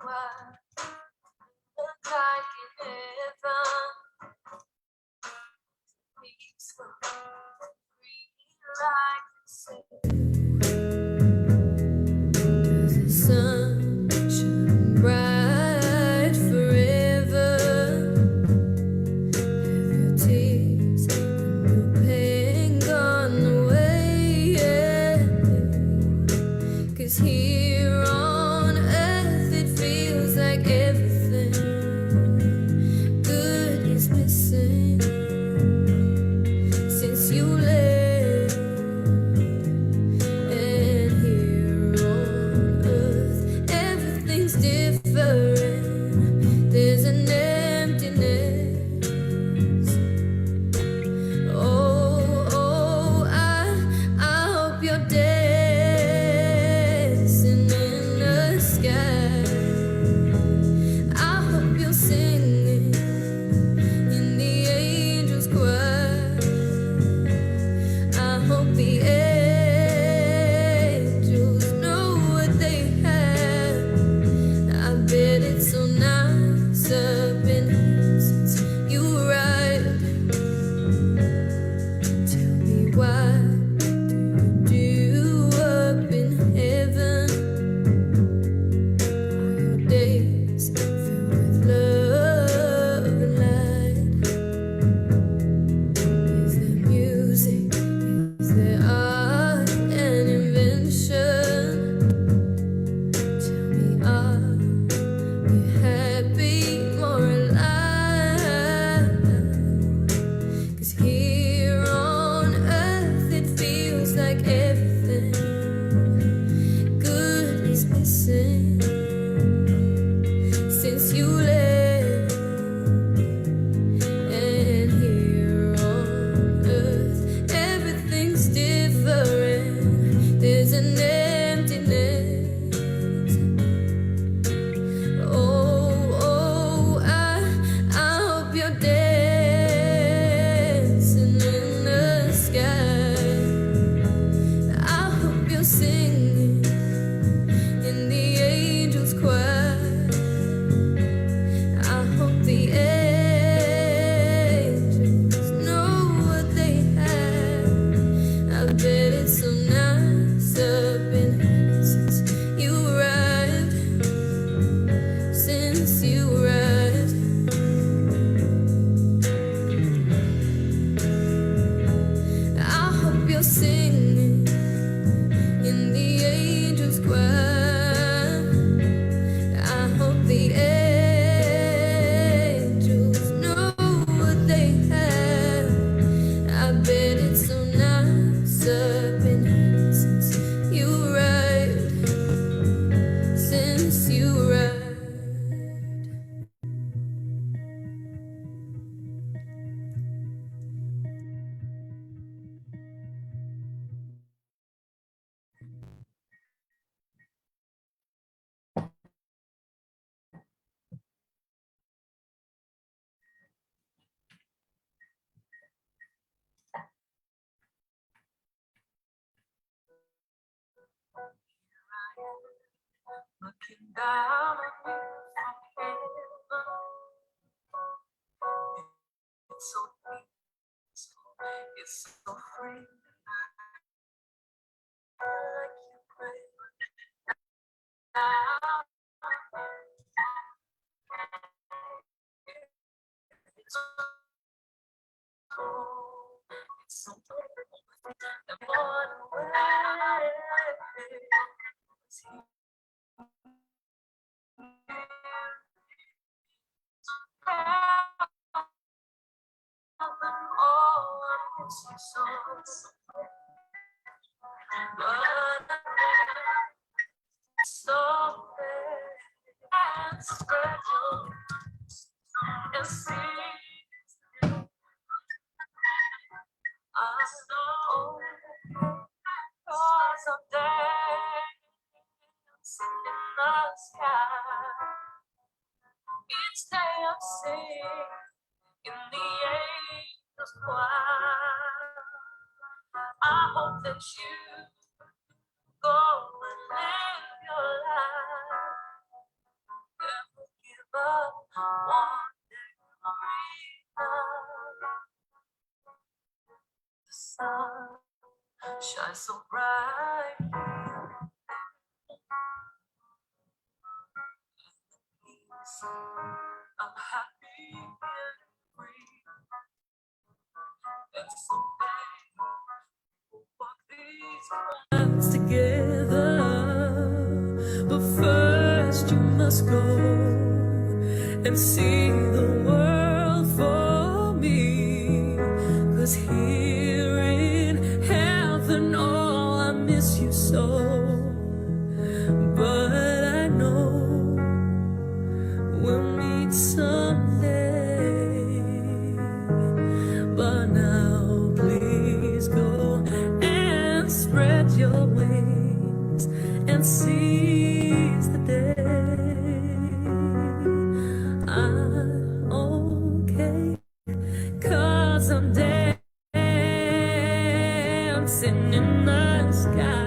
What look like in heaven? Peace will breathe like the sea. Does the sun shine bright forever? Have your tears and your pain gone away? Yeah. 'Cause here on earth it feels like everything good is missing since you left. And here on earth everything's different. There's an emptiness. Oh, I hope you're dancing in the sky. I hope you're singing in the angels' choir. I hope the angels know what they have. I bet it's so nice up in here since you arrived. Tell me, why do you do up in heaven? Are your days filled with love and light? Is there music? Is there art and invention? Tell me, are you happy, more alive? 'Cause here on earth it feels like everything good is missing since you left. And here on earth everything's different. There's an emptiness. Oh, I hope you're dancing in the sky. I hope you're singing in the angels' choir. I hope the angels know what they have. I bet it's so nice up in here since you arrived. Since you arrived. I hope you're singing in the angels' choir. I hope the angels know what they have. I bet it's so nice up in here since you arrived. Since you arrived. Looking down on you from heaven. It's so peaceful, it's so free. Like you pray down. It's so the one way. Each day I'm singing in the angels' choir. I hope that you go and live your life shine so bright. I'm happy and free. And someday we'll walk these paths together. But first you must go and see the world for me. 'Cause here in heaven, oh, I miss you so. But I know we'll meet someday. But now please go and spread your wings and seize the day. I'm okay, 'cause I'm dancing in the sky.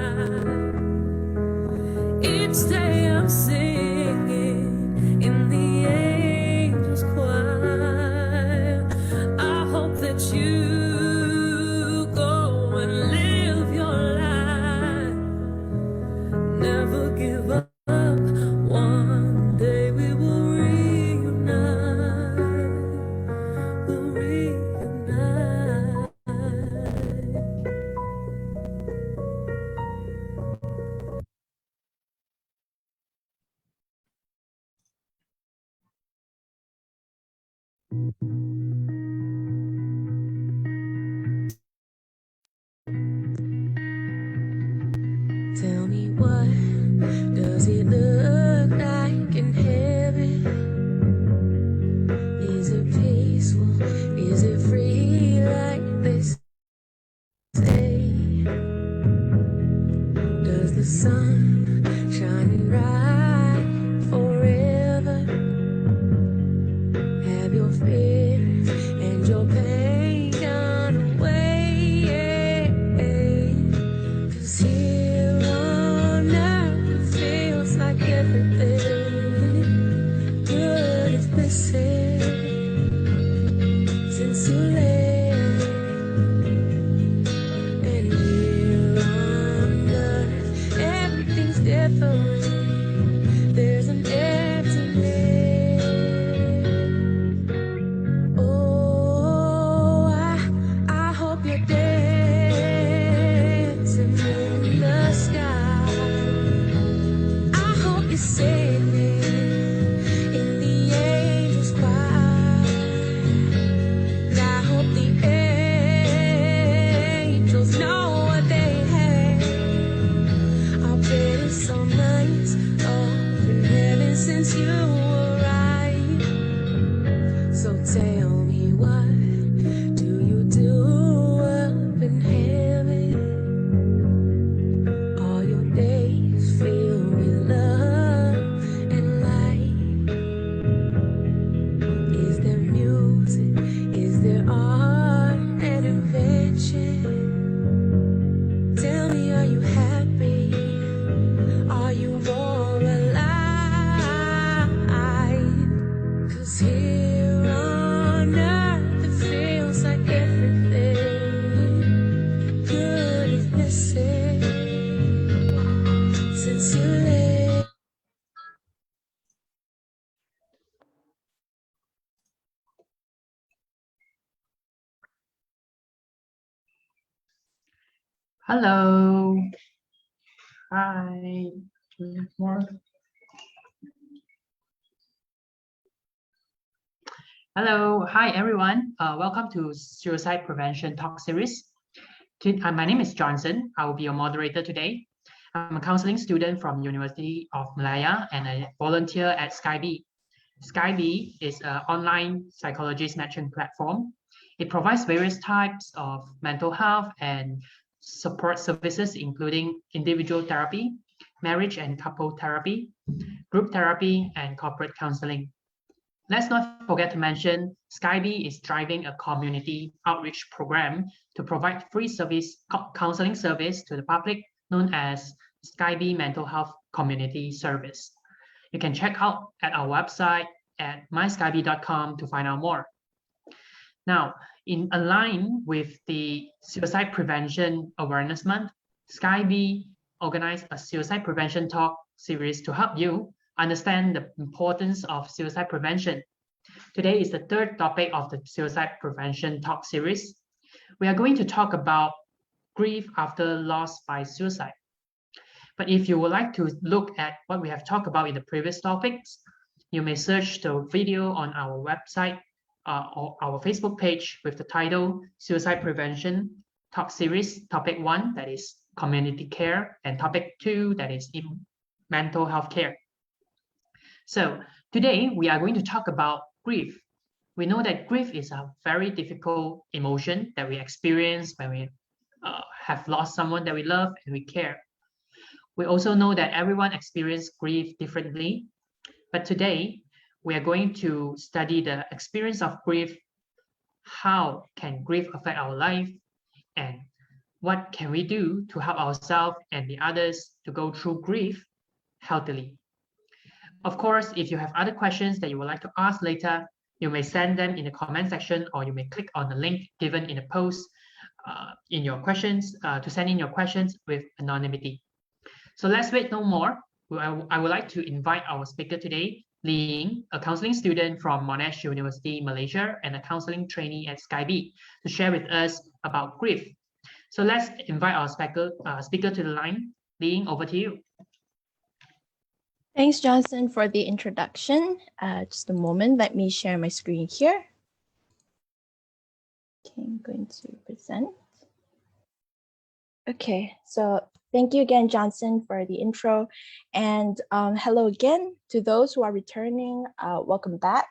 Each day I'm singing in the angels' choir. I hope that you go and live your life. Never give up. One day we will reunite. We'll reunite. Tell me, what does it look like in heaven? Is it peaceful? Is it free like they say? Does the sun shine bright forever? Have your fears and your pain gone away? 'Cause here on earth it feels like everything good is missing since you left. And here on earth everything's different. There's an emptiness. Oh, I hope you're dancing in the sky. I hope you're singing in the angels' choir. And I hope the angels know what they have. I bet it's so nice up in heaven since you arrived. So tell me, what do you do up in heaven? All your days filled with love and light. Is there music? Is there art and invention? Tell me, are you happy? Are you more alive? 'Cause here on earth it feels like everything good is missing since you left. Hello. Hi. Do we have more? Hello. Hi, everyone. Welcome to Suicide Prevention Talk Series. My name is Johnson. I will be your moderator today. I'm a counseling student from University of Malaya and I volunteer at Skybi. Skybi is an online psychologist matching platform. It provides various types of mental health and support services, including individual therapy, marriage and couple therapy, group therapy, and corporate counseling. Let's not forget to mention Skybi is driving a community outreach program to provide free counseling service to the public known as Skybi Mental Health Community Service. You can check out at our website at myskybi.com to find out more. Now, in line with the Suicide Prevention Awareness Month, Skybi organized a suicide prevention talk series to help you understand the importance of suicide prevention. Today is the third topic of the suicide prevention talk series. We are going to talk about grief after loss by suicide. But if you would like to look at what we have talked about in the previous topics, you may search the video on our website or our Facebook page with the title Suicide Prevention Talk Series, Topic 1, that is community care, and Topic 2, that is in mental health care. So today we are going to talk about grief. We know that grief is a very difficult emotion that we experience when we have lost someone that we love and we care. We also know that everyone experiences grief differently, but today we are going to study the experience of grief. How can grief affect our life, and what can we do to help ourselves and the others to go through grief healthily? Of course, if you have other questions that you would like to ask later, you may send them in the comment section, or you may click on the link given in the post in your questions to send in your questions with anonymity. So let's wait no more. I would like to invite our speaker today, Li Ying, a counseling student from Monash University, Malaysia, and a counseling trainee at Skybi, to share with us about grief. So let's invite our speaker to the line. Li Ying, over to you. Thanks, Johnson, for the introduction. Just a moment, let me share my screen here. Okay, I'm going to present. Okay, so thank you again, Johnson, for the intro. And hello again to those who are returning, welcome back.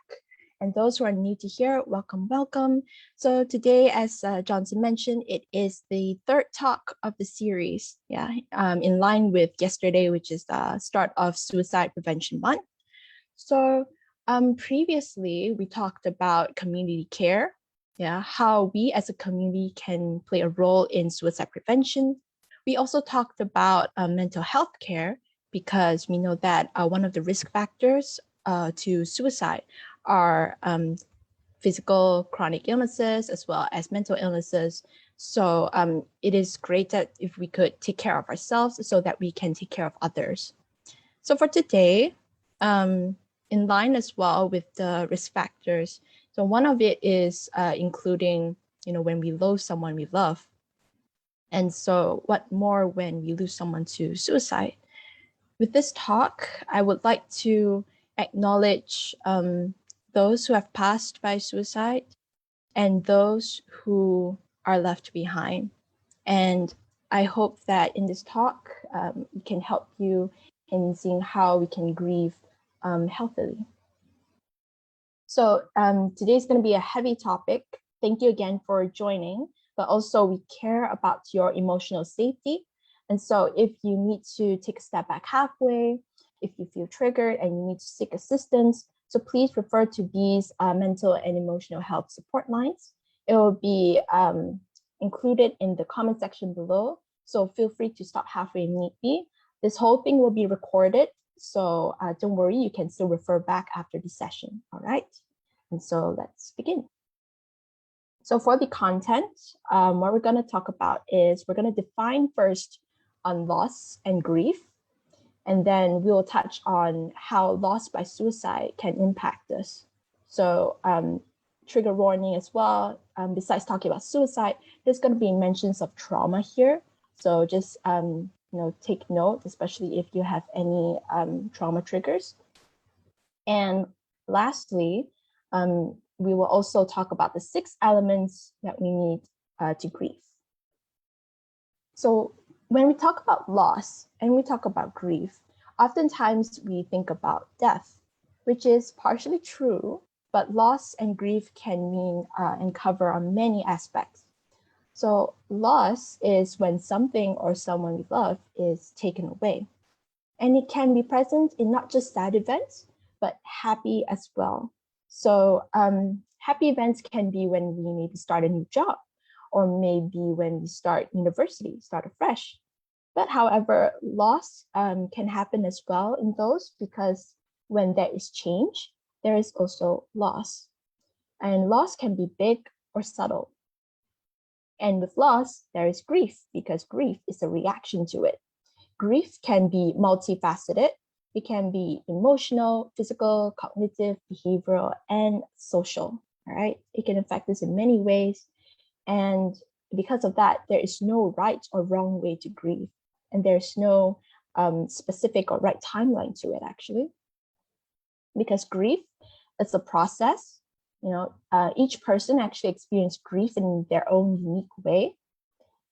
And those who are new to here, welcome, welcome. So today, as Johnson mentioned, it is the third talk of the series, in line with yesterday, which is the start of Suicide Prevention Month. So previously, we talked about community care, how we as a community can play a role in suicide prevention. We also talked about mental health care, because we know that one of the risk factors to suicide are physical chronic illnesses as well as mental illnesses. So it is great that if we could take care of ourselves so that we can take care of others. So for today, in line as well with the risk factors, so one of it is including, when we lose someone we love. And so what more when we lose someone to suicide? With this talk, I would like to acknowledge those who have passed by suicide and those who are left behind. And I hope that in this talk, it can help you in seeing how we can grieve healthily. So today's going to be a heavy topic. Thank you again for joining, but also we care about your emotional safety. And so if you need to take a step back halfway, if you feel triggered and you need to seek assistance, so please refer to these mental and emotional health support lines. It will be included in the comment section below. So feel free to stop halfway if need be. This whole thing will be recorded. So don't worry, you can still refer back after the session, all right? And so let's begin. So for the content, what we're gonna talk about is we're gonna define first on loss and grief. And then we will touch on how loss by suicide can impact us. So trigger warning as well. Besides talking about suicide, there's going to be mentions of trauma here. So just take note, especially if you have any trauma triggers. And lastly, we will also talk about the 6 elements that we need to grieve. So when we talk about loss and we talk about grief, oftentimes we think about death, which is partially true, but loss and grief can mean and cover on many aspects. So loss is when something or someone we love is taken away. And it can be present in not just sad events, but happy as well. So happy events can be when we maybe start a new job, or maybe when we start university, start afresh. But however, loss can happen as well in those, because when there is change, there is also loss. And loss can be big or subtle. And with loss, there is grief, because grief is a reaction to it. Grief can be multifaceted. It can be emotional, physical, cognitive, behavioral, and social. All right. It can affect us in many ways. And because of that, there is no right or wrong way to grieve. And there's no specific or right timeline to it, actually. Because grief is a process. Each person actually experiences grief in their own unique way.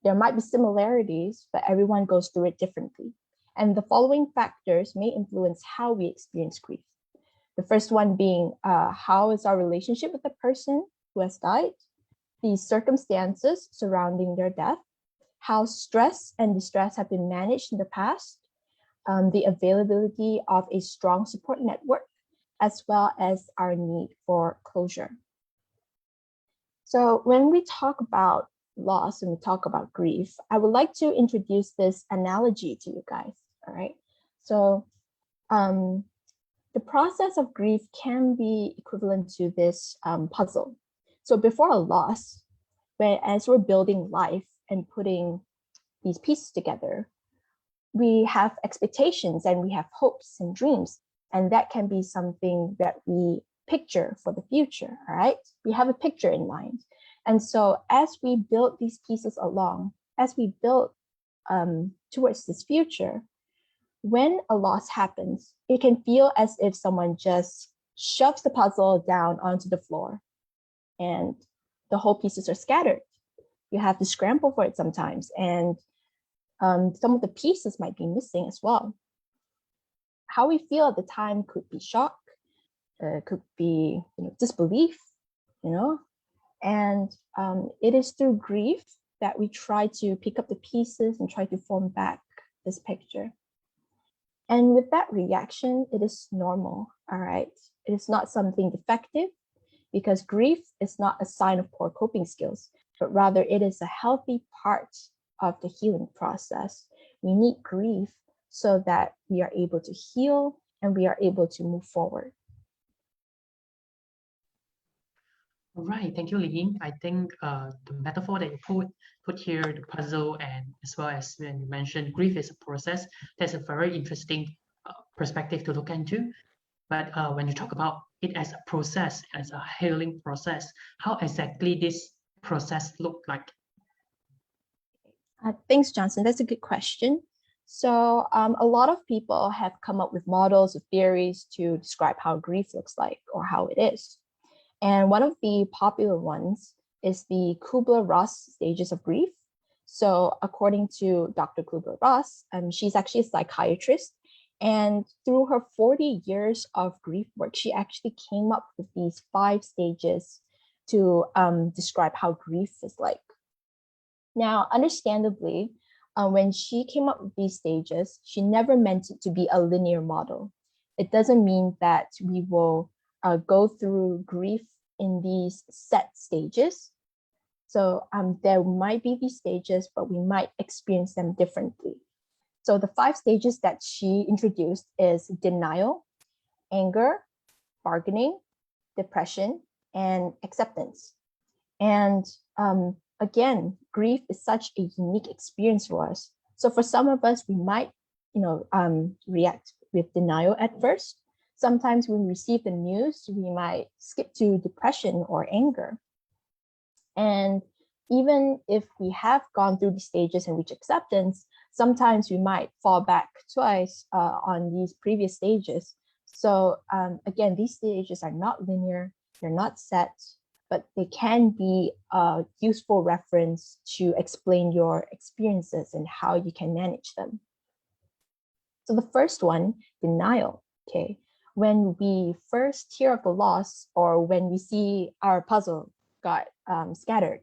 There might be similarities, but everyone goes through it differently. And the following factors may influence how we experience grief. The first one being how is our relationship with the person who has died, the circumstances surrounding their death, how stress and distress have been managed in the past, the availability of a strong support network, as well as our need for closure. So when we talk about loss and we talk about grief, I would like to introduce this analogy to you guys, all right? So the process of grief can be equivalent to this puzzle. So before a loss, as we're building life and putting these pieces together, we have expectations and we have hopes and dreams, and that can be something that we picture for the future, all right? We have a picture in mind. And so as we build these pieces along, as we build towards this future, when a loss happens, it can feel as if someone just shoves the puzzle down onto the floor and the whole pieces are scattered. You have to scramble for it sometimes, and some of the pieces might be missing as well. How we feel at the time could be shock, could be disbelief, and it is through grief that we try to pick up the pieces and try to form back this picture. And with that reaction, it is normal, all right? It is not something defective, because grief is not a sign of poor coping skills, but rather it is a healthy part of the healing process. We need grief so that we are able to heal and we are able to move forward. All right, thank you, Lee. I think the metaphor that you put here, the puzzle, and as well as when you mentioned grief is a process, that's a very interesting perspective to look into. But when you talk about it as a process, as a healing process, how exactly this process look like? Thanks, Johnson. That's a good question. So a lot of people have come up with models of theories to describe how grief looks like or how it is. And one of the popular ones is the Kubler-Ross stages of grief. So according to Dr. Kubler-Ross, she's actually a psychiatrist. And through her 40 years of grief work, she actually came up with these 5 stages to describe how grief is like. Now, understandably, when she came up with these stages, she never meant it to be a linear model. It doesn't mean that we will go through grief in these set stages. So there might be these stages, but we might experience them differently. So the 5 stages that she introduced is denial, anger, bargaining, depression, and acceptance. And again, grief is such a unique experience for us. So for some of us, we might, react with denial at first. Sometimes when we receive the news, we might skip to depression or anger. And even if we have gone through these stages and reach acceptance, sometimes we might fall back twice on these previous stages. So again, these stages are not linear, they're not set, but they can be a useful reference to explain your experiences and how you can manage them. So the first one, denial, okay? When we first hear of the loss or when we see our puzzle got scattered,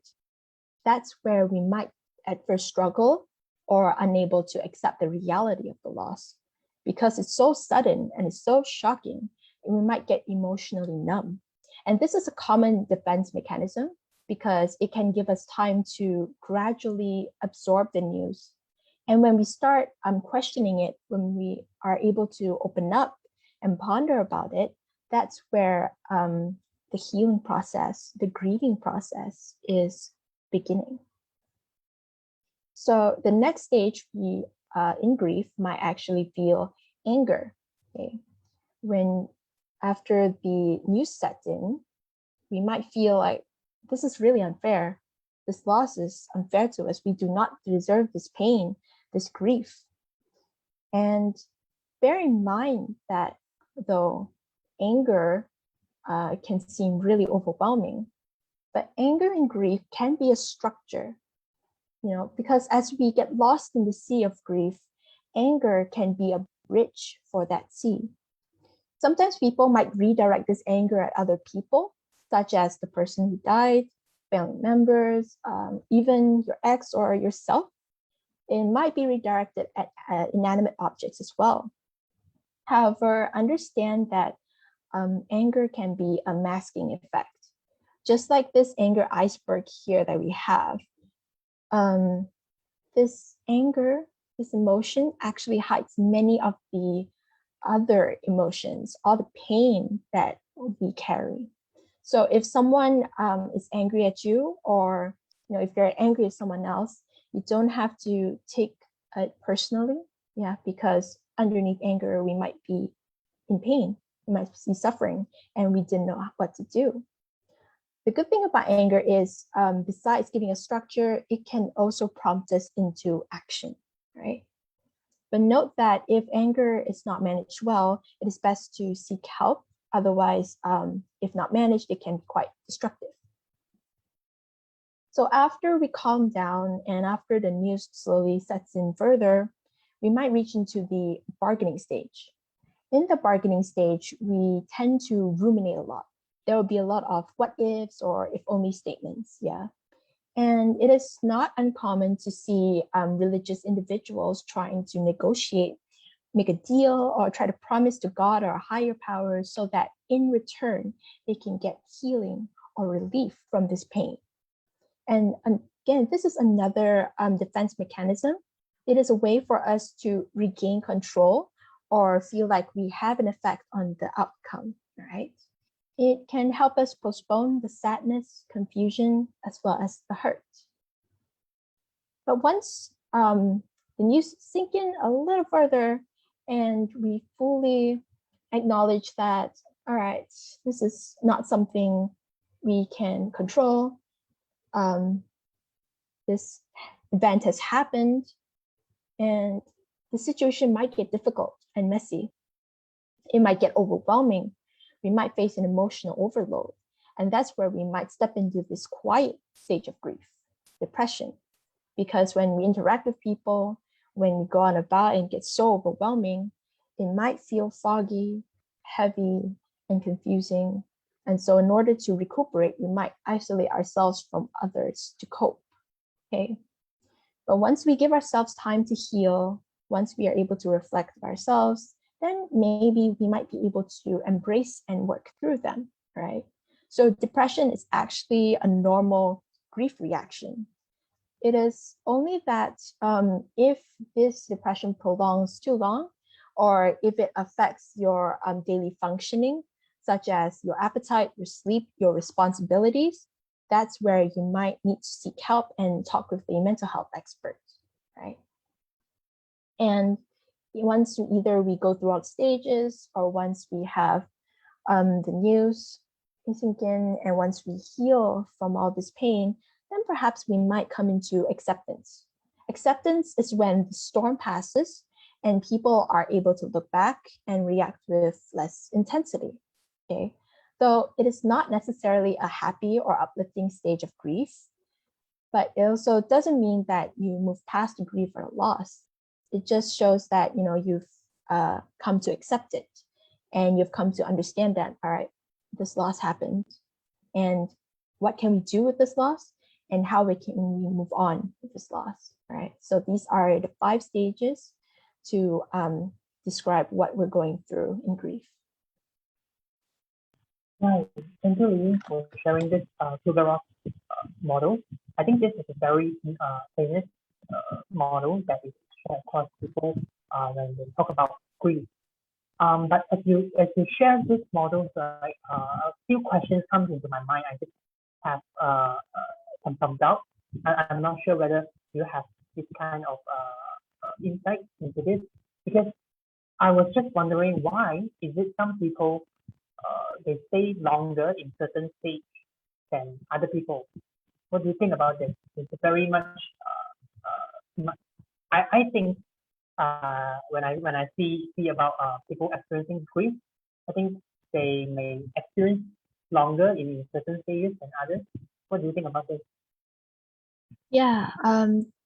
that's where we might at first struggle or unable to accept the reality of the loss because it's so sudden and it's so shocking, and we might get emotionally numb. And this is a common defense mechanism because it can give us time to gradually absorb the news. And when we start questioning it, when we are able to open up and ponder about it, that's where the healing process, the grieving process is beginning. So the next stage we in grief might actually feel anger. Okay, when after the news sets in, we might feel like this is really unfair. This loss is unfair to us. We do not deserve this pain, this grief. And bear in mind that though anger can seem really overwhelming, but anger and grief can be a structure, because as we get lost in the sea of grief, anger can be a bridge for that sea. Sometimes people might redirect this anger at other people, such as the person who died, family members, even your ex or yourself. It might be redirected at inanimate objects as well. However, understand that anger can be a masking effect. Just like this anger iceberg here that we have, this anger, this emotion actually hides many of the other emotions, all the pain that we carry. So if someone is angry at you, or if you're angry at someone else, you don't have to take it personally, because underneath anger, we might be in pain, we might be suffering, and we didn't know what to do. The good thing about anger is, besides giving a structure, it can also prompt us into action, right? But note that if anger is not managed well, it is best to seek help. Otherwise, if not managed, it can be quite destructive. So after we calm down and after the news slowly sets in further, we might reach into the bargaining stage. In the bargaining stage, we tend to ruminate a lot. There will be a lot of what ifs or if only statements, And it is not uncommon to see religious individuals trying to negotiate, make a deal, or try to promise to God or a higher power so that in return, they can get healing or relief from this pain. And again, this is another defense mechanism. It is a way for us to regain control or feel like we have an effect on the outcome, right? It can help us postpone the sadness, confusion, as well as the hurt. But once the news sink in a little further and we fully acknowledge that, all right, this is not something we can control. This event has happened and the situation might get difficult and messy. It might get overwhelming. We might face an emotional overload. And that's where we might step into this quiet stage of grief, depression. Because when we interact with people, when we go on about and get so overwhelming, it might feel foggy, heavy, and confusing. And so in order to recuperate, we might isolate ourselves from others to cope, okay? But once we give ourselves time to heal, once we are able to reflect on ourselves, then maybe we might be able to embrace and work through them, right? So depression is actually a normal grief reaction. It is only that if this depression prolongs too long, or if it affects your daily functioning, such as your appetite, your sleep, your responsibilities, that's where you might need to seek help and talk with a mental health expert, right? And once either we go through all stages, or once we have the news sink in, and once we heal from all this pain, then perhaps we might come into acceptance. Acceptance is when the storm passes and people are able to look back and react with less intensity, okay? So it is not necessarily a happy or uplifting stage of grief, but it also doesn't mean that you move past the grief or loss. It just shows that, you've come to accept it and you've come to understand that, all right, this loss happened and what can we do with this loss and how we can move on with this loss, right? So these are the 5 stages to describe what we're going through in grief. Right. Thank you, Lee, for sharing this Kubler-Ross model. I think this is a very famous model that is shared across people when they talk about grief. But as you share this model, right, a few questions come into my mind. I just have some doubt. I'm not sure whether you have this kind of insight into this, because I was just wondering why is it some people they stay longer in certain stage than other people. What do you think about this? It's very much. I think when I see about people experiencing grief, I think they may experience longer in certain stages than others. What do you think about this? Yeah,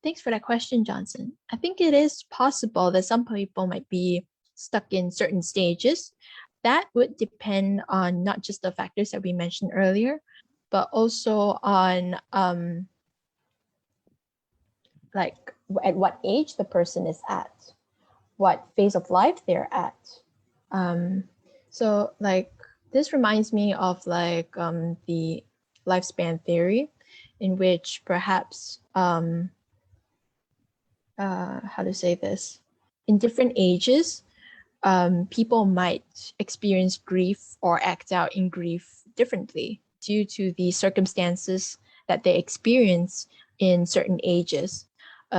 thanks for that question, Johnson. I think it is possible that some people might be stuck in certain stages. That would depend on not just the factors that we mentioned earlier, but also on like at what age the person is at, what phase of life they're at. So like this reminds me of like the lifespan theory, in which perhaps how to say this, in different ages, people might experience grief or act out in grief differently due to the circumstances that they experience in certain ages.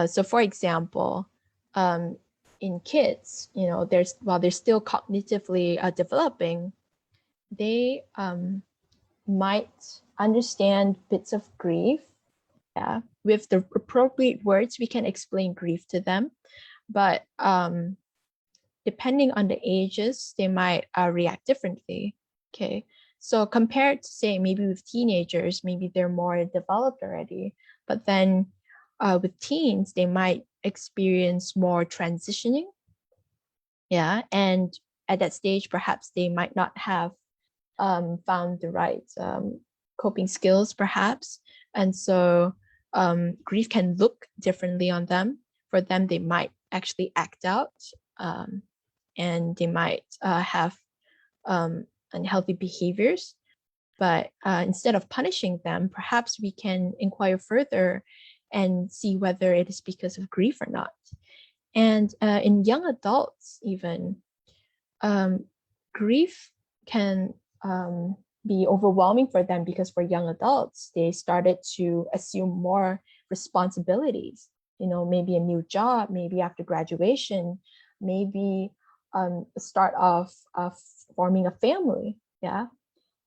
So for example, in kids, while they're still cognitively developing, they might understand bits of grief. Yeah, with the appropriate words, we can explain grief to them. But depending on the ages, they might react differently. Okay, so compared to say maybe with teenagers, maybe they're more developed already. But then with teens, they might experience more transitioning. Yeah, and at that stage, perhaps they might not have found the right coping skills, perhaps. And so grief can look differently on them. For them, they might actually act out and they might have unhealthy behaviors. But instead of punishing them, perhaps we can inquire further and see whether it is because of grief or not. And in young adults, even, grief can be overwhelming for them, because for young adults, they started to assume more responsibilities, maybe a new job, maybe after graduation, maybe the start of forming a family. Yeah.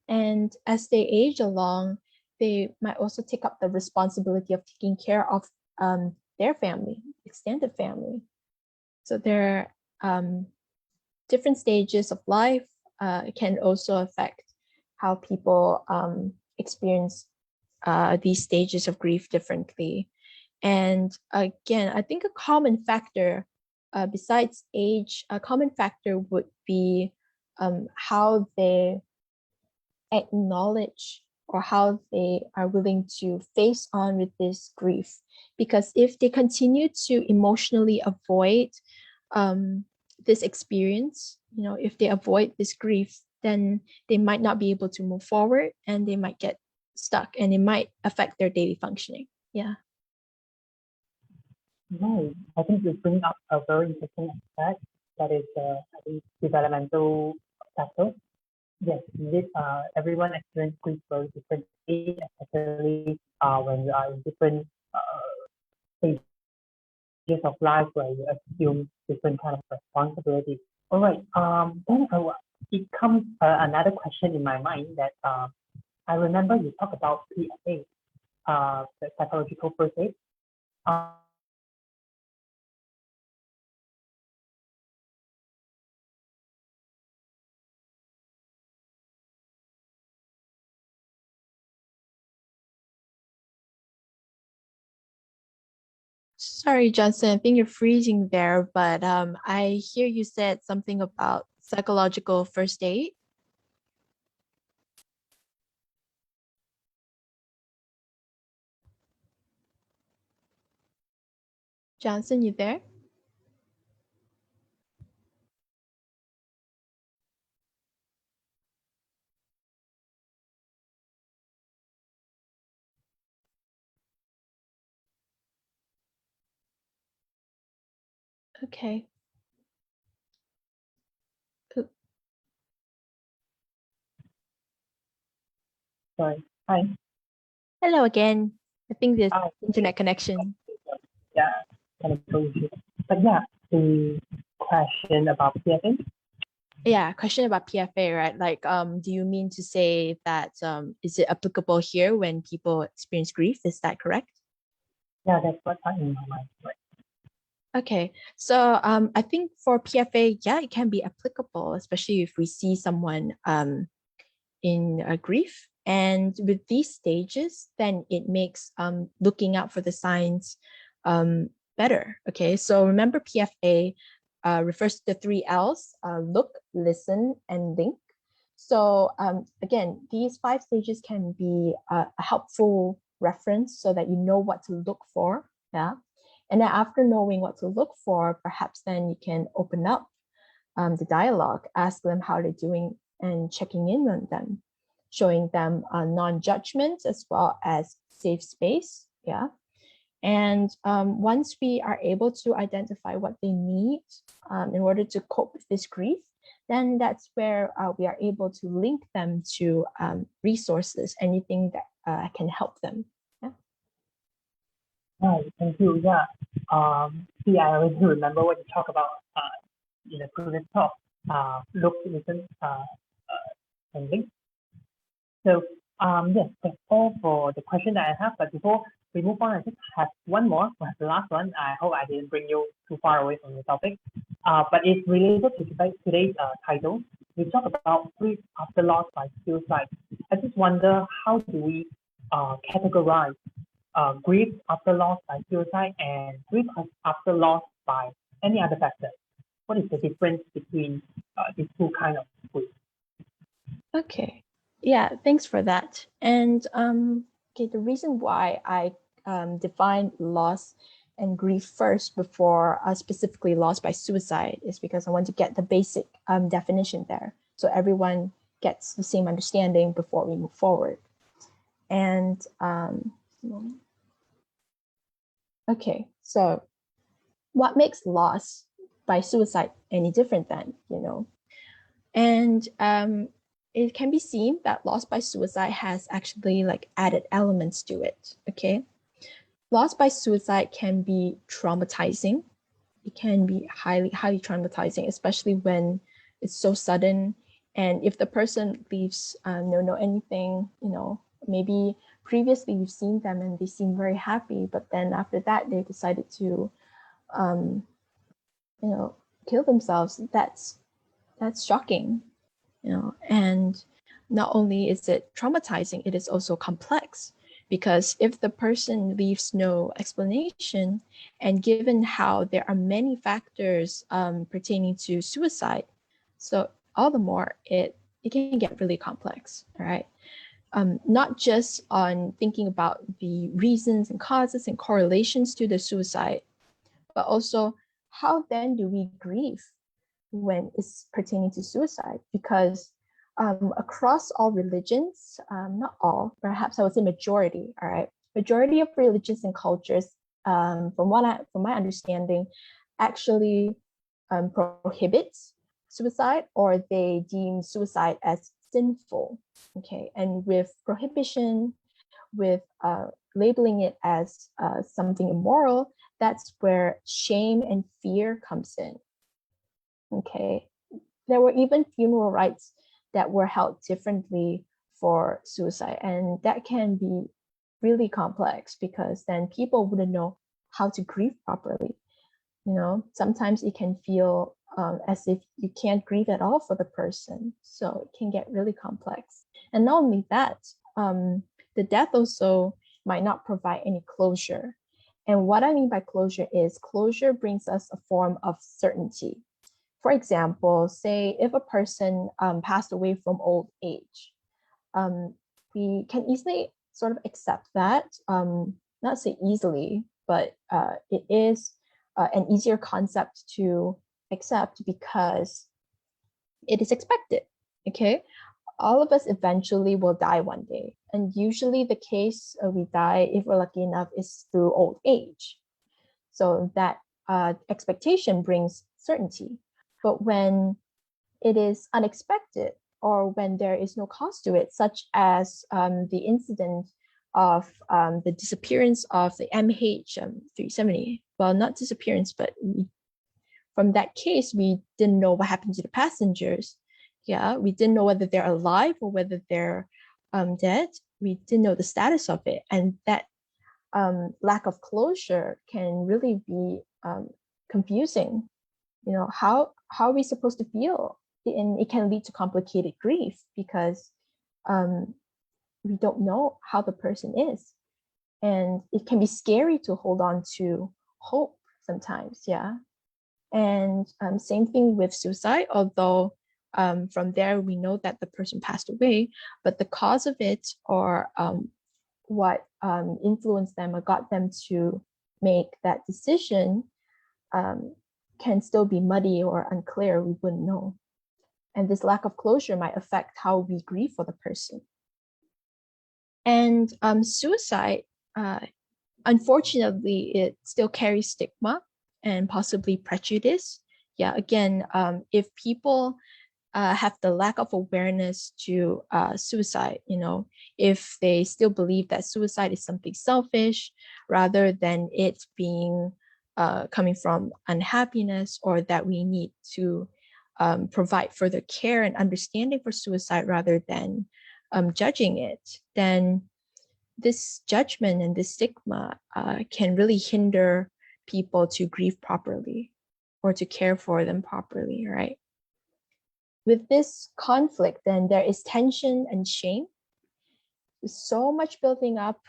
And as they age along, they might also take up the responsibility of taking care of their family, extended family. So there are different stages of life can also affect how people experience these stages of grief differently. And again, I think a common factor besides age, a common factor would be how they acknowledge or how they are willing to face on with this grief. Because if they continue to emotionally avoid this experience, if they avoid this grief, then they might not be able to move forward, and they might get stuck, and it might affect their daily functioning. Yeah. Right. I think you bring up a very interesting aspect, that is, I think, developmental factors. Yes, indeed, everyone experiences grief very differently, especially when you are in different stages of life where you assume different kind of responsibilities. All right. Then it comes another question in my mind that I remember you talk about PSA, the psychological first aid. Sorry, Johnson, I think you're freezing there, but I hear you said something about psychological first aid. Johnson, you there? Okay. Oop. Sorry. Hi. Hello again. I think the Hi. internet connection. Yeah. chemical issues. But yeah, the question about PFA. Yeah, question about PFA, right? Like, do you mean to say that is it applicable here when people experience grief? Is that correct? Yeah, that's what's in my mind. Right. Okay, so I think for PFA, yeah, it can be applicable, especially if we see someone in grief. And with these stages, then it makes looking out for the signs better. Okay, so remember PFA refers to the 3 L's, look, listen, and link. So again, these 5 stages can be a helpful reference so that you know what to look for. Yeah. And then after knowing what to look for, perhaps then you can open up the dialogue, ask them how they're doing and checking in on them, showing them non-judgment as well as safe space. Yeah. And once we are able to identify what they need in order to cope with this grief, then that's where we are able to link them to resources, anything that can help them. Yeah. Right, thank you. Yeah. See, I already remember what you talked about in the previous talk. Look, listen, and link. So yes, that's all for the question that I have. But before we move on, I just have one more. The last one. I hope I didn't bring you too far away from the topic. But it's related to today's title. We talk about grief after loss by suicide. I just wonder, how do we categorize grief after loss by suicide and grief after loss by any other factor? What is the difference between these two kind of grief? Okay. Yeah, thanks for that. And okay, the reason why I define loss and grief first before specifically loss by suicide is because I want to get the basic definition there, so everyone gets the same understanding before we move forward. And okay, so what makes loss by suicide any different then, you know? And it can be seen that loss by suicide has actually like added elements to it. Okay, loss by suicide can be traumatizing. It can be highly traumatizing, especially when it's so sudden. And if the person leaves no know anything, you know, maybe previously you've seen them and they seem very happy, but then after that they decided to you know, kill themselves. That's shocking, you know. And not only is it traumatizing, it is also complex, because if the person leaves no explanation, and given how there are many factors pertaining to suicide, so all the more it can get really complex. All right. Not just on thinking about the reasons and causes and correlations to the suicide, but also how then do we grieve when it's pertaining to suicide? Because across all religions, not all, perhaps I would say majority, all right, majority of religions and cultures, from my understanding, actually prohibits suicide, or they deem suicide as sinful. Okay, and with prohibition, with labeling it as something immoral, that's where shame and fear comes in. Okay, there were even funeral rites that were held differently for suicide, and that can be really complex, because then people wouldn't know how to grieve properly. You know, sometimes it can feel as if you can't grieve at all for the person, so it can get really complex. And not only that, the death also might not provide any closure. And what I mean by closure is closure brings us a form of certainty. For example, say if a person passed away from old age, we can easily sort of accept that, not say easily, but it is an easier concept to accept because it is expected. Okay, all of us eventually will die one day, and usually the case we die, if we're lucky enough, is through old age. So that expectation brings certainty. But when it is unexpected, or when there is no cause to it, such as the incident of the disappearance of the MH370 well, not disappearance, but from that case, we didn't know what happened to the passengers. Yeah, we didn't know whether they're alive or whether they're dead. We didn't know the status of it. And that lack of closure can really be confusing. How are we supposed to feel? And it can lead to complicated grief because we don't know how the person is. And it can be scary to hold on to hope sometimes, yeah. And same thing with suicide, although from there we know that the person passed away, but the cause of it or what influenced them or got them to make that decision can still be muddy or unclear. We wouldn't know. And this lack of closure might affect how we grieve for the person. And suicide, unfortunately, it still carries stigma and possibly prejudice. Yeah, again, if people have the lack of awareness to suicide, if they still believe that suicide is something selfish rather than it being coming from unhappiness, or that we need to provide further care and understanding for suicide rather than judging it, then this judgment and this stigma can really hinder people to grieve properly or to care for them properly, right? With this conflict, then there is tension and shame. There's so much building up.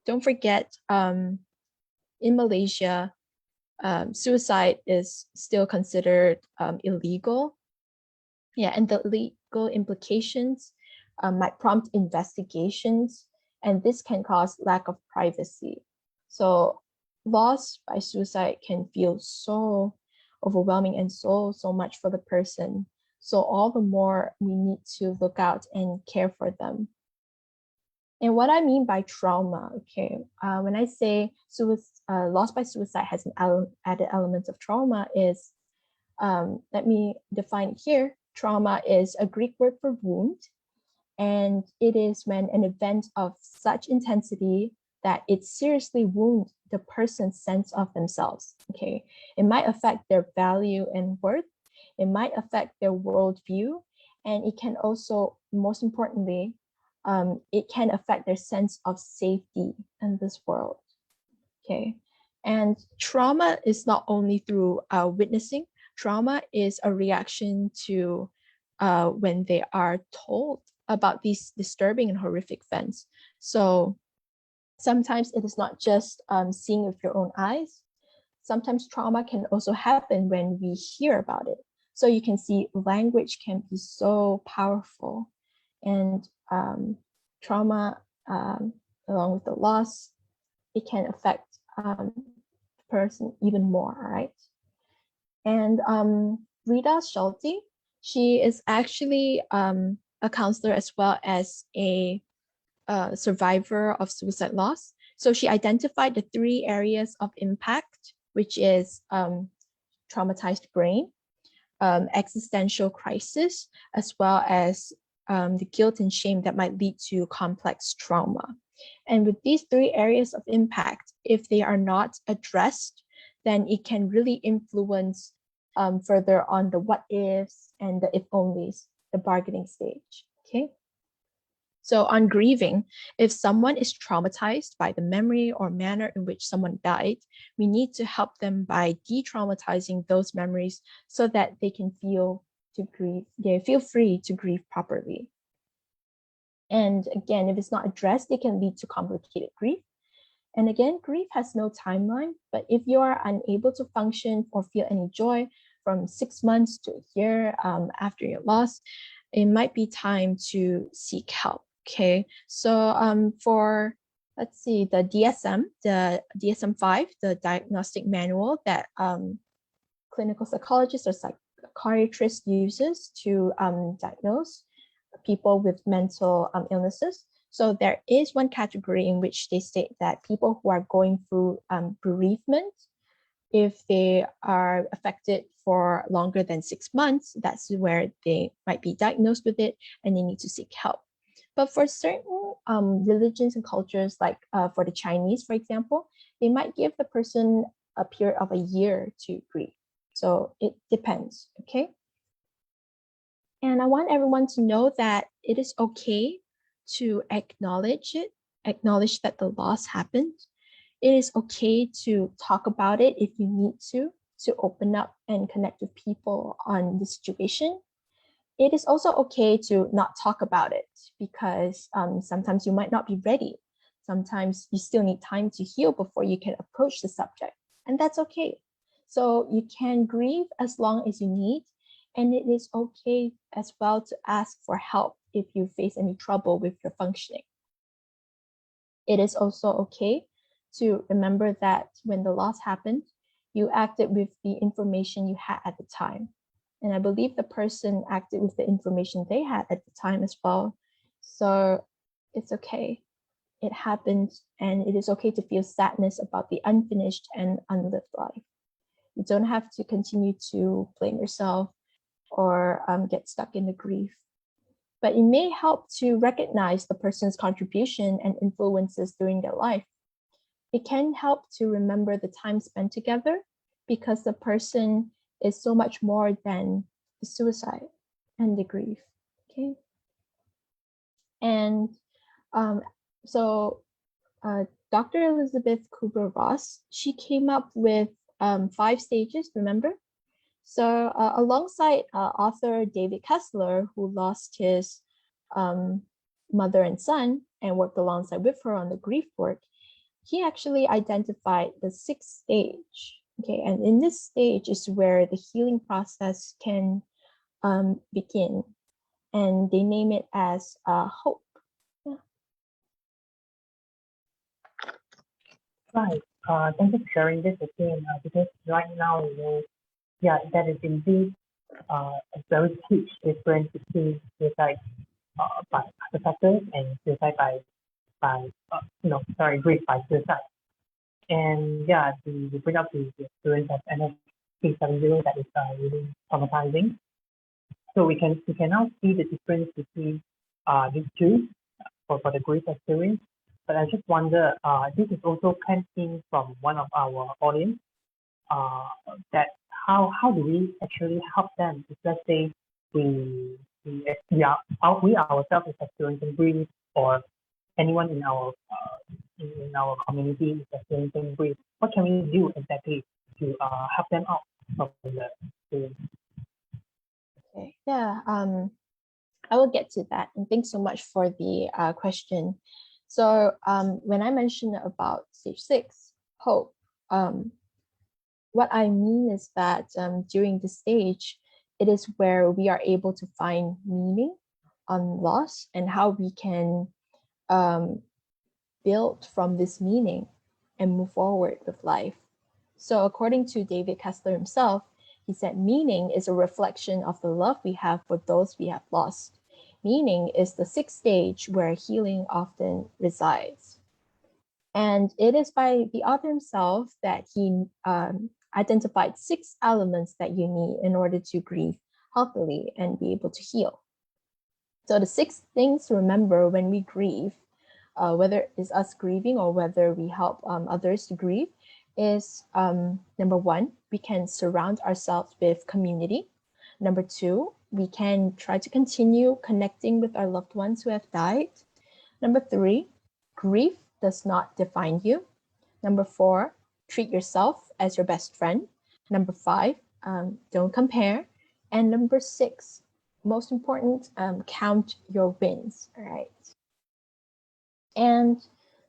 Don't forget, in Malaysia, suicide is still considered illegal. Yeah, and the legal implications might prompt investigations, and this can cause lack of privacy. So loss by suicide can feel so overwhelming and so much for the person. So all the more we need to look out and care for them. And what I mean by trauma, okay, when I say loss by suicide has an added element of trauma is, let me define it here. Trauma is a Greek word for wound, and it is when an event of such intensity that it seriously wounds the person's sense of themselves, okay? It might affect their value and worth. It might affect their worldview, and it can also, most importantly, it can affect their sense of safety in this world, okay? And trauma is not only through witnessing. Trauma is a reaction to when they are told about these disturbing and horrific events. So sometimes it is not just seeing with your own eyes. Sometimes trauma can also happen when we hear about it. So you can see language can be so powerful, and trauma, along with the loss, it can affect the person even more, right? And Rita Schulte, she is actually a counselor as well as a survivor of suicide loss. So she identified the 3 areas of impact, which is traumatized brain, existential crisis, as well as the guilt and shame that might lead to complex trauma. And with these 3 areas of impact, if they are not addressed, then it can really influence further on the what ifs and the if onlys, the bargaining stage, okay? So on grieving, if someone is traumatized by the memory or manner in which someone died, we need to help them by de-traumatizing those memories so that they can feel free to grieve properly. And again, if it's not addressed, it can lead to complicated grief. And again, grief has no timeline, but if you are unable to function or feel any joy from 6 months to a year after your loss, it might be time to seek help. Okay, so for, let's see, the DSM-5, the diagnostic manual that clinical psychologists or psychiatrists uses to diagnose people with mental illnesses. So there is one category in which they state that people who are going through bereavement, if they are affected for longer than 6 months, that's where they might be diagnosed with it and they need to seek help. But for certain religions and cultures, like for the Chinese, for example, they might give the person a period of a year to grieve. So it depends, okay? And I want everyone to know that it is okay to acknowledge it, acknowledge that the loss happened. It is okay to talk about it if you need to open up and connect with people on the situation. It is also okay to not talk about it because sometimes you might not be ready. Sometimes you still need time to heal before you can approach the subject, and that's okay. So you can grieve as long as you need, and it is okay as well to ask for help if you face any trouble with your functioning. It is also okay to remember that when the loss happened, you acted with the information you had at the time. And I believe the person acted with the information they had at the time as well. So it's okay. It happened, and it is okay to feel sadness about the unfinished and unlived life. You don't have to continue to blame yourself or get stuck in the grief. But it may help to recognize the person's contribution and influences during their life. It can help to remember the time spent together because the person is so much more than the suicide and the grief, okay? And Dr. Elizabeth Kubler-Ross, she came up with 5 stages, remember? So alongside author David Kessler, who lost his mother and son and worked alongside with her on the grief work, he actually identified the 6th stage. Okay, and in this stage is where the healing process can begin, and they name it as hope. Yeah. Right. Thank you for sharing this again. Because right now, yeah, that is indeed a very huge difference between suicide by affected and suicide grief by suicide. And yeah, we bring up the experience of NSP70 that is really traumatizing. So we can now see the difference between these two for the grief experience. But I just wonder, this is also came in from one of our audience, that how do we actually help them if, let's say, we ourselves is experiencing grief, or anyone in our community is experiencing grief. What can we do exactly to help them out from the experience? Okay, yeah, I will get to that. And thanks so much for the question. So when I mentioned about stage 6, hope, what I mean is that during this stage, it is where we are able to find meaning on loss and how we can build from this meaning and move forward with life. So according to David Kessler himself, he said meaning is a reflection of the love we have for those we have lost. Meaning is the 6th stage where healing often resides. And it is by the author himself that he identified 6 elements that you need in order to grieve healthily and be able to heal. So the 6 things to remember when we grieve, whether it's us grieving or whether we help others to grieve, is number 1, we can surround ourselves with community. Number 2, we can try to continue connecting with our loved ones who have died. Number 3, grief does not define you. Number 4, treat yourself as your best friend. Number 5, don't compare. And number 6, most important, count your wins, all right? And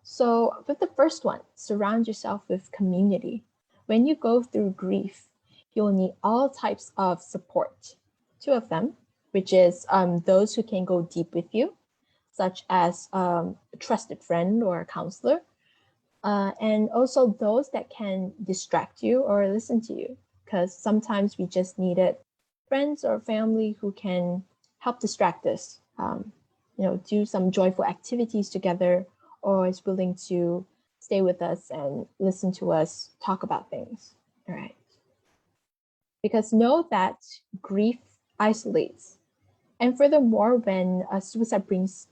so with the first one, surround yourself with community. When you go through grief, you'll need all types of support. 2 of them, which is those who can go deep with you, such as a trusted friend or a counselor, and also those that can distract you or listen to you, because sometimes we just needed friends or family who can help distract us, do some joyful activities together, or is willing to stay with us and listen to us talk about things, all right? Because know that grief isolates. And furthermore, when suicide brings,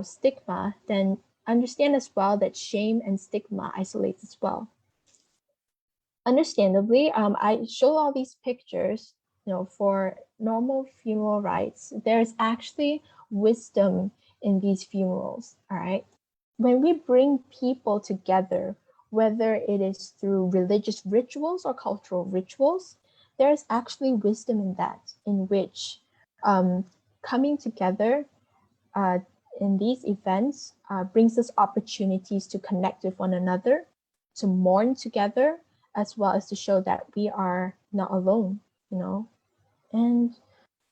stigma, then understand as well that shame and stigma isolates as well. understandably, I show all these pictures, for normal funeral rites. There's actually wisdom in these funerals, all right? When we bring people together, whether it is through religious rituals or cultural rituals, there's actually wisdom in that, in which coming together in these events brings us opportunities to connect with one another, to mourn together, as well as to show that we are not alone, And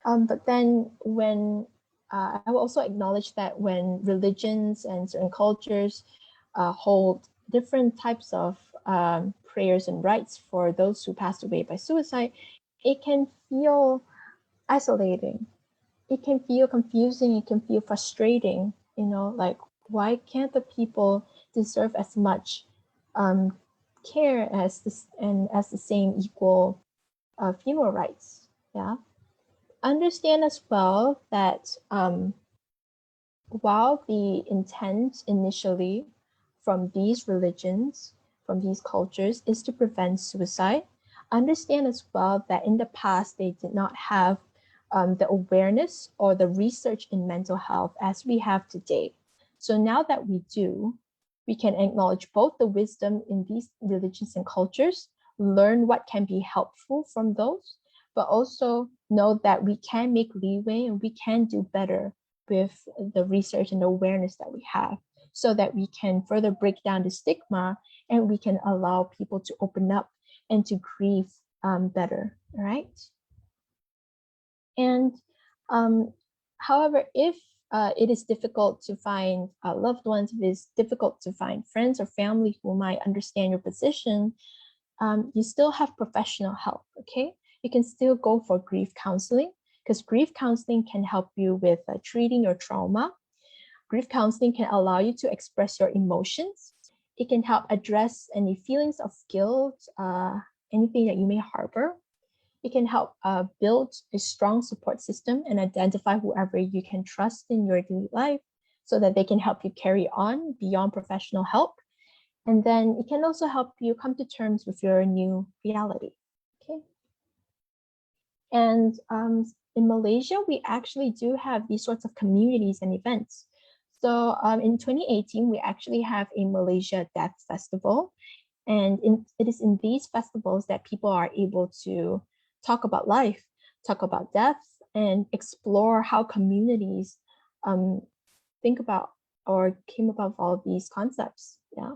but then when I will also acknowledge that when religions and certain cultures hold different types of prayers and rites for those who passed away by suicide, it can feel isolating. It can feel confusing. It can feel frustrating. Like, why can't the people deserve as much care as this and as the same equal funeral rights? Yeah. Understand as well that while the intent initially from these religions, from these cultures, is to prevent suicide, understand as well that in the past they did not have the awareness or the research in mental health as we have today. So now that we do, we can acknowledge both the wisdom in these religions and cultures, learn what can be helpful from those, but also know that we can make leeway and we can do better with the research and the awareness that we have, so that we can further break down the stigma and we can allow people to open up and to grieve better, right? And however, if it is difficult to find loved ones, if it is difficult to find friends or family who might understand your position, you still have professional help, okay? You can still go for grief counseling, because grief counseling can help you with treating your trauma. Grief counseling can allow you to express your emotions. It can help address any feelings of guilt, anything that you may harbor. It can help build a strong support system and identify whoever you can trust in your daily life so that they can help you carry on beyond professional help. And then it can also help you come to terms with your new reality, okay? And in Malaysia, we actually do have these sorts of communities and events. So in 2018, we actually have a Malaysia Death Festival. And it is in these festivals that people are able to talk about life, talk about death, and explore how communities think about or came about all these concepts. Yeah.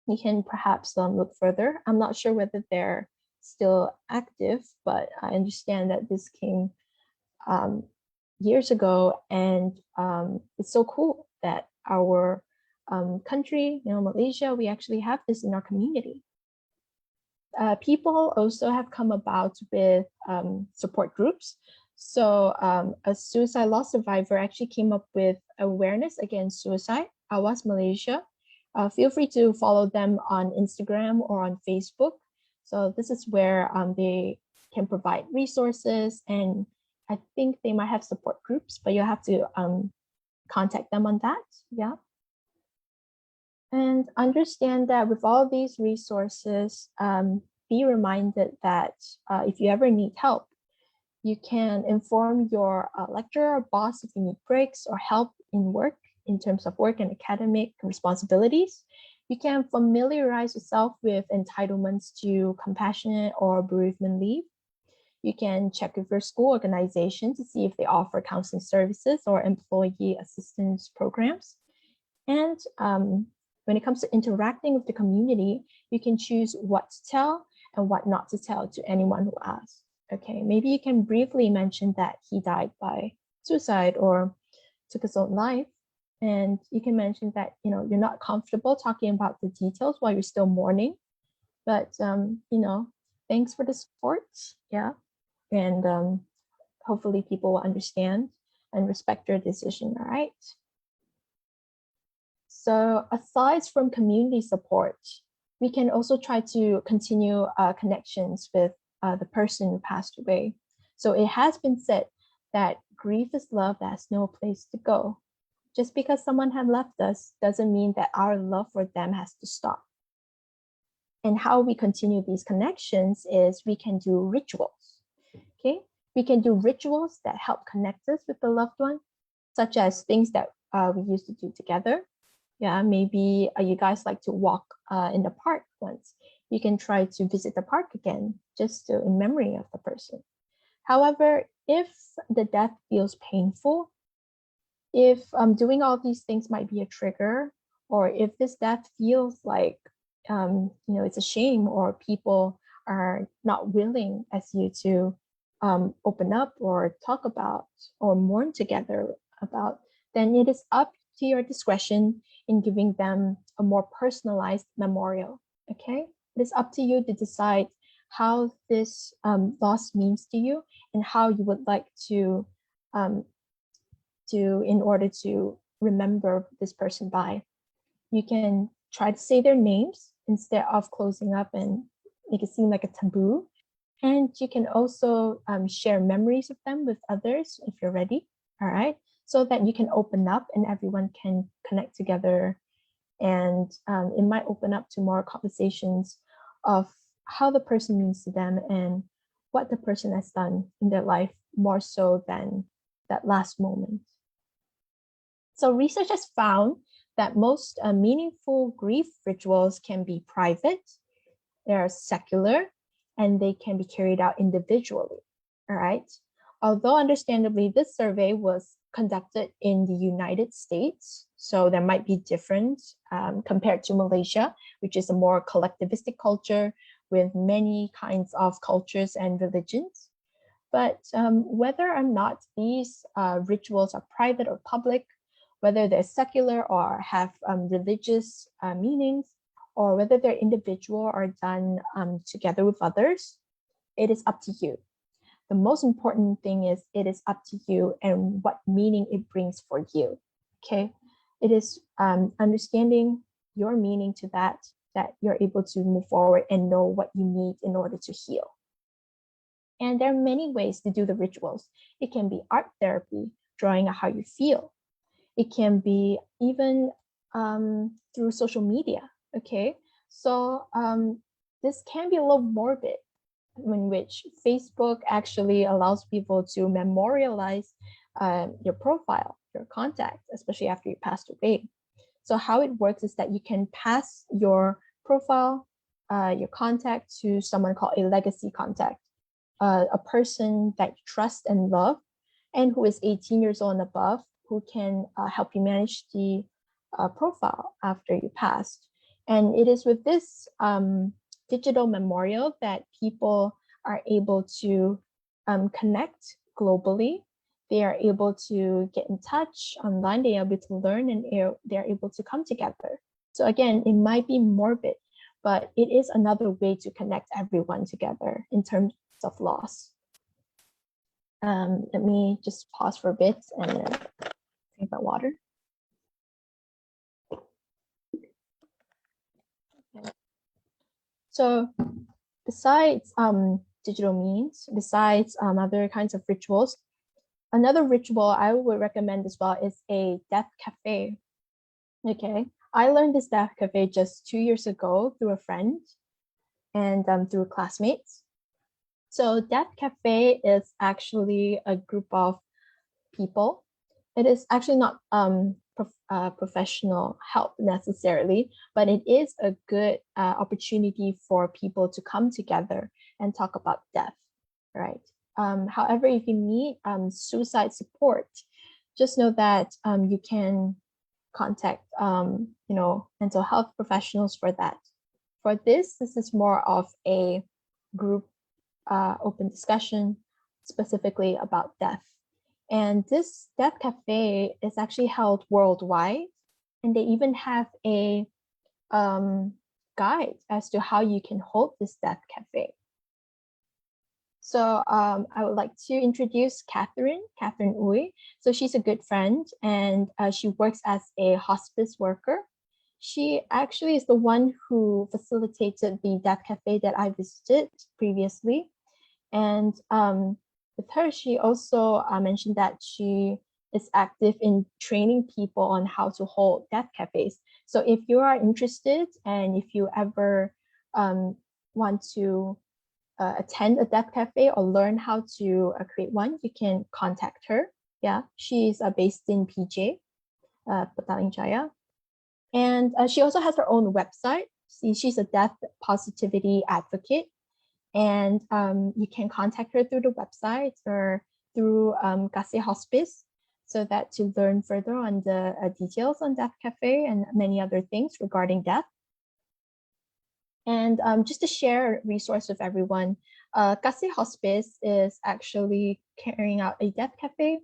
You can perhaps look further. I'm not sure whether they're still active, but I understand that this came years ago, and it's so cool that our country, Malaysia, we actually have this in our community. People also have come about with support groups. So a suicide loss survivor actually came up with awareness against suicide, Awas Malaysia. Feel free to follow them on Instagram or on Facebook. So this is where they can provide resources, and I think they might have support groups, but you'll have to contact them on that. Yeah. And understand that with all these resources, be reminded that if you ever need help, you can inform your lecturer or boss if you need breaks or help in work, in terms of work and academic responsibilities. You can familiarize yourself with entitlements to compassionate or bereavement leave. You can check with your school organization to see if they offer counseling services or employee assistance programs. And when it comes to interacting with the community, you can choose what to tell and what not to tell to anyone who asks. Okay, maybe you can briefly mention that he died by suicide or took his own life. And you can mention that, you're not comfortable talking about the details while you're still mourning, but, thanks for the support. Yeah. And hopefully people will understand and respect your decision. All right. So aside from community support, we can also try to continue connections with the person who passed away. So it has been said that grief is love that has no place to go. Just because someone had left us doesn't mean that our love for them has to stop. And how we continue these connections is we can do rituals, okay? We can do rituals that help connect us with the loved one, such as things that we used to do together. Yeah, maybe you guys like to walk in the park once. You can try to visit the park again, just to, in memory of the person. However, if the death feels painful, if doing all these things might be a trigger, or if this death feels like it's a shame, or people are not willing as you to open up or talk about or mourn together about, then it is up to your discretion in giving them a more personalized memorial. Okay, it is up to you to decide how this loss means to you and how you would like to in order to remember this person by. You can try to say their names instead of closing up and make it seem like a taboo. And you can also share memories of them with others if you're ready, all right? So that you can open up and everyone can connect together. And it might open up to more conversations of how the person means to them and what the person has done in their life, more so than that last moment. So research has found that most meaningful grief rituals can be private, they are secular, and they can be carried out individually, all right? Although understandably, this survey was conducted in the United States, so there might be different compared to Malaysia, which is a more collectivistic culture with many kinds of cultures and religions. But whether or not these rituals are private or public, whether they're secular or have religious meanings, or whether they're individual or done together with others, it is up to you. The most important thing is it is up to you and what meaning it brings for you, okay? It is understanding your meaning to that you're able to move forward and know what you need in order to heal. And there are many ways to do the rituals. It can be art therapy, drawing out how you feel. It can be even through social media, okay? So this can be a little morbid, in which Facebook actually allows people to memorialize your profile, your contact, especially after you passed away. So how it works is that you can pass your profile, your contact to someone called a legacy contact, a person that you trust and love, and who is 18 years old and above, who can help you manage the profile after you passed. And it is with this digital memorial that people are able to connect globally. They are able to get in touch online, they are able to learn, and they're able to come together. So again, it might be morbid, but it is another way to connect everyone together in terms of loss. Let me just pause for a bit and drink my water. Okay. So besides digital means, besides other kinds of rituals, another ritual I would recommend as well is a death cafe. Okay, I learned this death cafe just 2 years ago through a friend and through classmates. So death cafe is actually a group of people. It is actually not professional help necessarily, but it is a good opportunity for people to come together and talk about death, right? However, if you need suicide support, just know that you can contact mental health professionals for that. For this is more of a group open discussion specifically about death. And this death cafe is actually held worldwide, and they even have a guide as to how you can hold this death cafe. So I would like to introduce Catherine Uy. So she's a good friend, and she works as a hospice worker. She actually is the one who facilitated the death cafe that I visited previously. And with her, she also mentioned that she is active in training people on how to hold death cafes. So if you are interested and if you ever want to attend a deaf cafe or learn how to create one, you can contact her. Yeah, she's based in PJ, Petaling Jaya. And she also has her own website. She's a deaf positivity advocate. And you can contact her through the website or through Kasih Hospice, so that to learn further on the details on Deaf Cafe and many other things regarding deaf. And just to share a resource with everyone, Kasih Hospice is actually carrying out a Deaf Cafe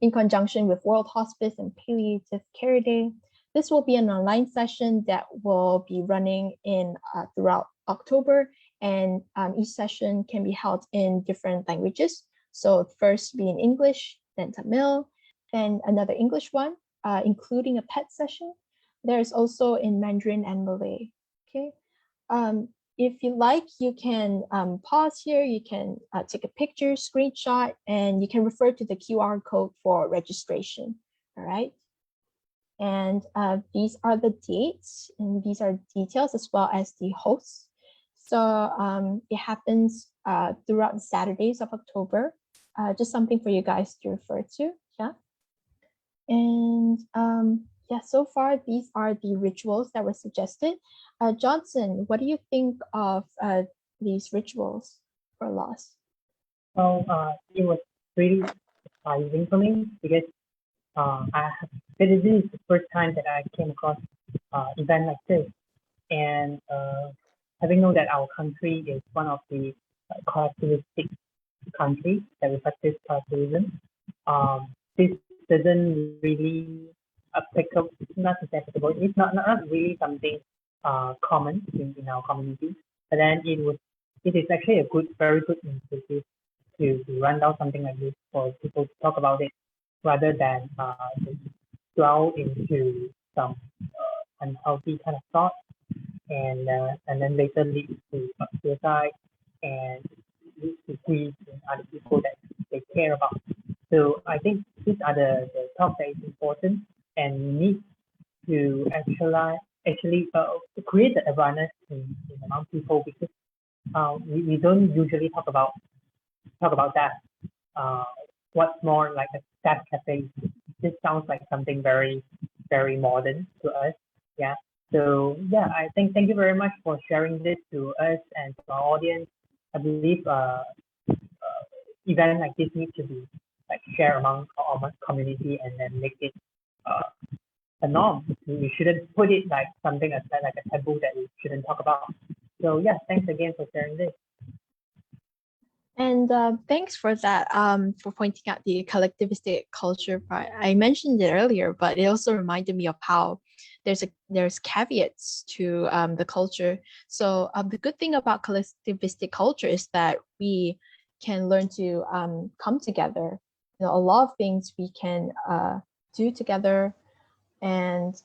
in conjunction with World Hospice and Palliative Care Day. This will be an online session that will be running in throughout October, and each session can be held in different languages. So first be in English, then Tamil, then another English one, including a pet session. There's also in Mandarin and Malay. Okay. If you like, you can pause here, you can take a picture, screenshot, and you can refer to the QR code for registration, all right? And these are the dates, and these are details as well as the hosts. So it happens throughout the Saturdays of October, just something for you guys to refer to, yeah? And yeah, so far, these are the rituals that were suggested. Johnson, what do you think of these rituals for loss? Well, it was really surprising for me because this is the first time that I came across event like this, and having known that our country is one of the collectivistic countries that we practice collectivism, this doesn't really applicable, not applicable. It's not really something common in our community. But then it is actually a very good initiative to run down something like this for people to talk about it, rather than dwell into some unhealthy kind of thoughts, and then later lead to suicide and lead to grief in other people that they care about. So I think these are the talks that is important, and we need to actually create the awareness in among people, because we don't usually talk about that. What's more, like a deaf cafe, this sounds like something very, very modern to us. Yeah. So yeah, I think thank you very much for sharing this to us and to our audience. I believe event like this need to be like shared among our community, and then make it a norm. We shouldn't put it like something as like a taboo that we shouldn't talk about. So yeah, thanks again for sharing this. And thanks for that, for pointing out the collectivistic culture part. I mentioned it earlier, but it also reminded me of how there's caveats to the culture. So the good thing about collectivistic culture is that we can learn to come together. You know, a lot of things we can do together, and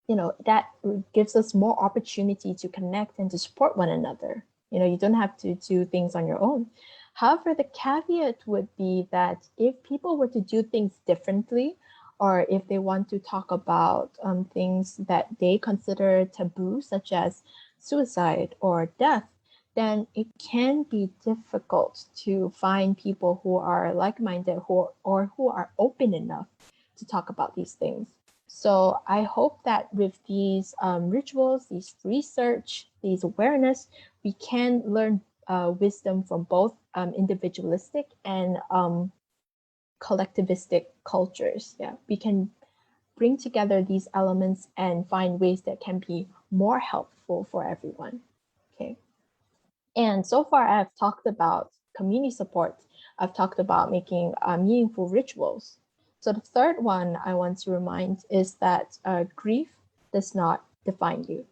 you know, that gives us more opportunity to connect and to support one another. You know, you don't have to do things on your own. However, the caveat would be that if people were to do things differently, or if they want to talk about things that they consider taboo, such as suicide or death, then it can be difficult to find people who are like-minded or who are open enough to talk about these things. So I hope that with these rituals, these research, these awareness, we can learn wisdom from both individualistic and collectivistic cultures. Yeah, we can bring together these elements and find ways that can be more helpful for everyone. Okay. And so far, I've talked about community support. I've talked about making meaningful rituals. So the third one I want to remind is that grief does not define you.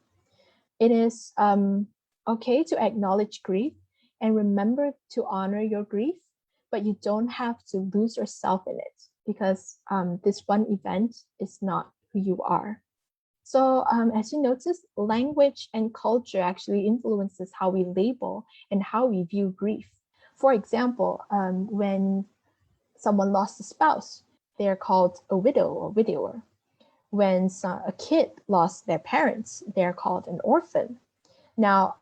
It is okay to acknowledge grief and remember to honor your grief, but you don't have to lose yourself in it, because this one event is not who you are. So as you notice, language and culture actually influences how we label and how we view grief. For example, when someone lost a spouse, they're called a widow or widower. When a kid lost their parents, they're called an orphan. Now,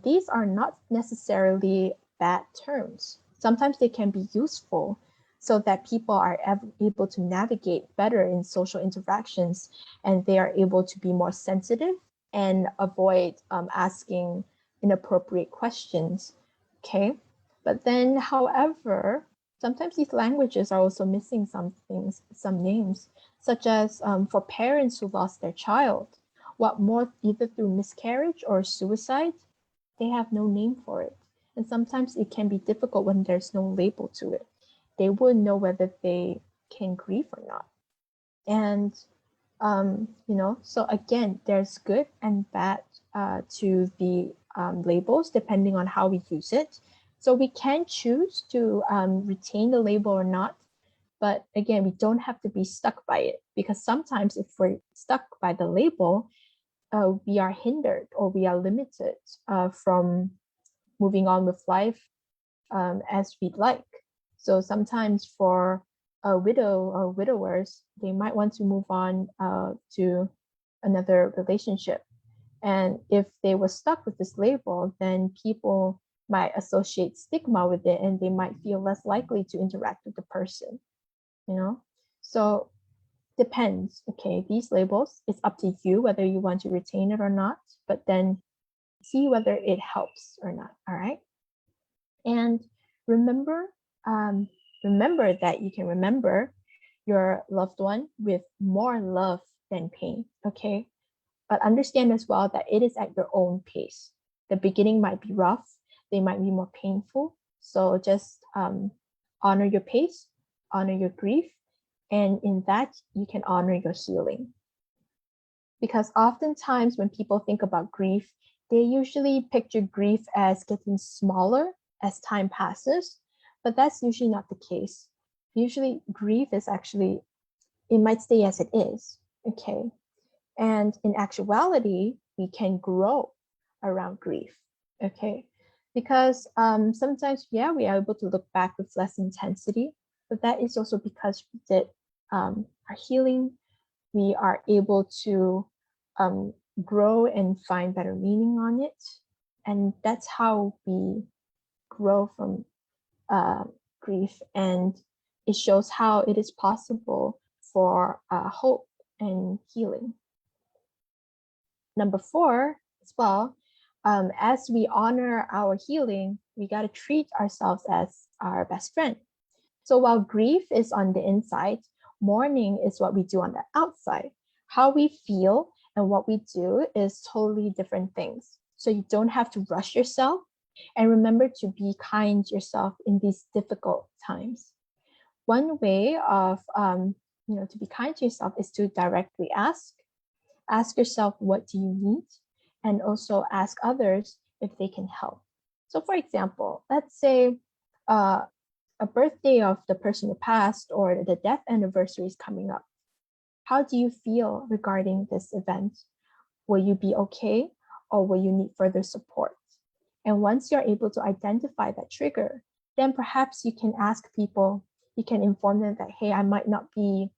these are not necessarily bad terms. Sometimes they can be useful so that people are able to navigate better in social interactions, and they are able to be more sensitive and avoid asking inappropriate questions, okay? But then, however, sometimes these languages are also missing some things, some names, such as for parents who lost their child, what more, either through miscarriage or suicide, they have no name for it. And sometimes it can be difficult when there's no label to it. They wouldn't know whether they can grieve or not. And, so again, there's good and bad to the labels depending on how we use it. So we can choose to retain the label or not. But again, we don't have to be stuck by it, because sometimes if we're stuck by the label, we are hindered or we are limited from moving on with life as we'd like. So sometimes for a widow or widowers, they might want to move on to another relationship. And if they were stuck with this label, then people might associate stigma with it, and they might feel less likely to interact with the person, So depends, okay? These labels, it's up to you whether you want to retain it or not, but then see whether it helps or not, all right? And remember that you can remember your loved one with more love than pain, okay? But understand as well that it is at your own pace. The beginning might be rough, they might be more painful. So just honor your pace, honor your grief, and in that, you can honor your healing. Because oftentimes when people think about grief, they usually picture grief as getting smaller as time passes, but that's usually not the case. Usually grief is actually, it might stay as it is, okay? And in actuality, we can grow around grief, okay? Because sometimes, yeah, we are able to look back with less intensity, but that is also because we did our healing. We are able to grow and find better meaning on it. And that's how we grow from grief. And it shows how it is possible for hope and healing. Number 4 as well, as we honor our healing, we got to treat ourselves as our best friend. So while grief is on the inside, mourning is what we do on the outside. How we feel and what we do is totally different things. So you don't have to rush yourself, and remember to be kind to yourself in these difficult times. One way of to be kind to yourself is to directly ask yourself, what do you need? And also ask others if they can help. So for example, let's say a birthday of the person who passed or the death anniversary is coming up. How do you feel regarding this event? Will you be okay, or will you need further support? And once you're able to identify that trigger, then perhaps you can ask people, you can inform them that, hey, I might not be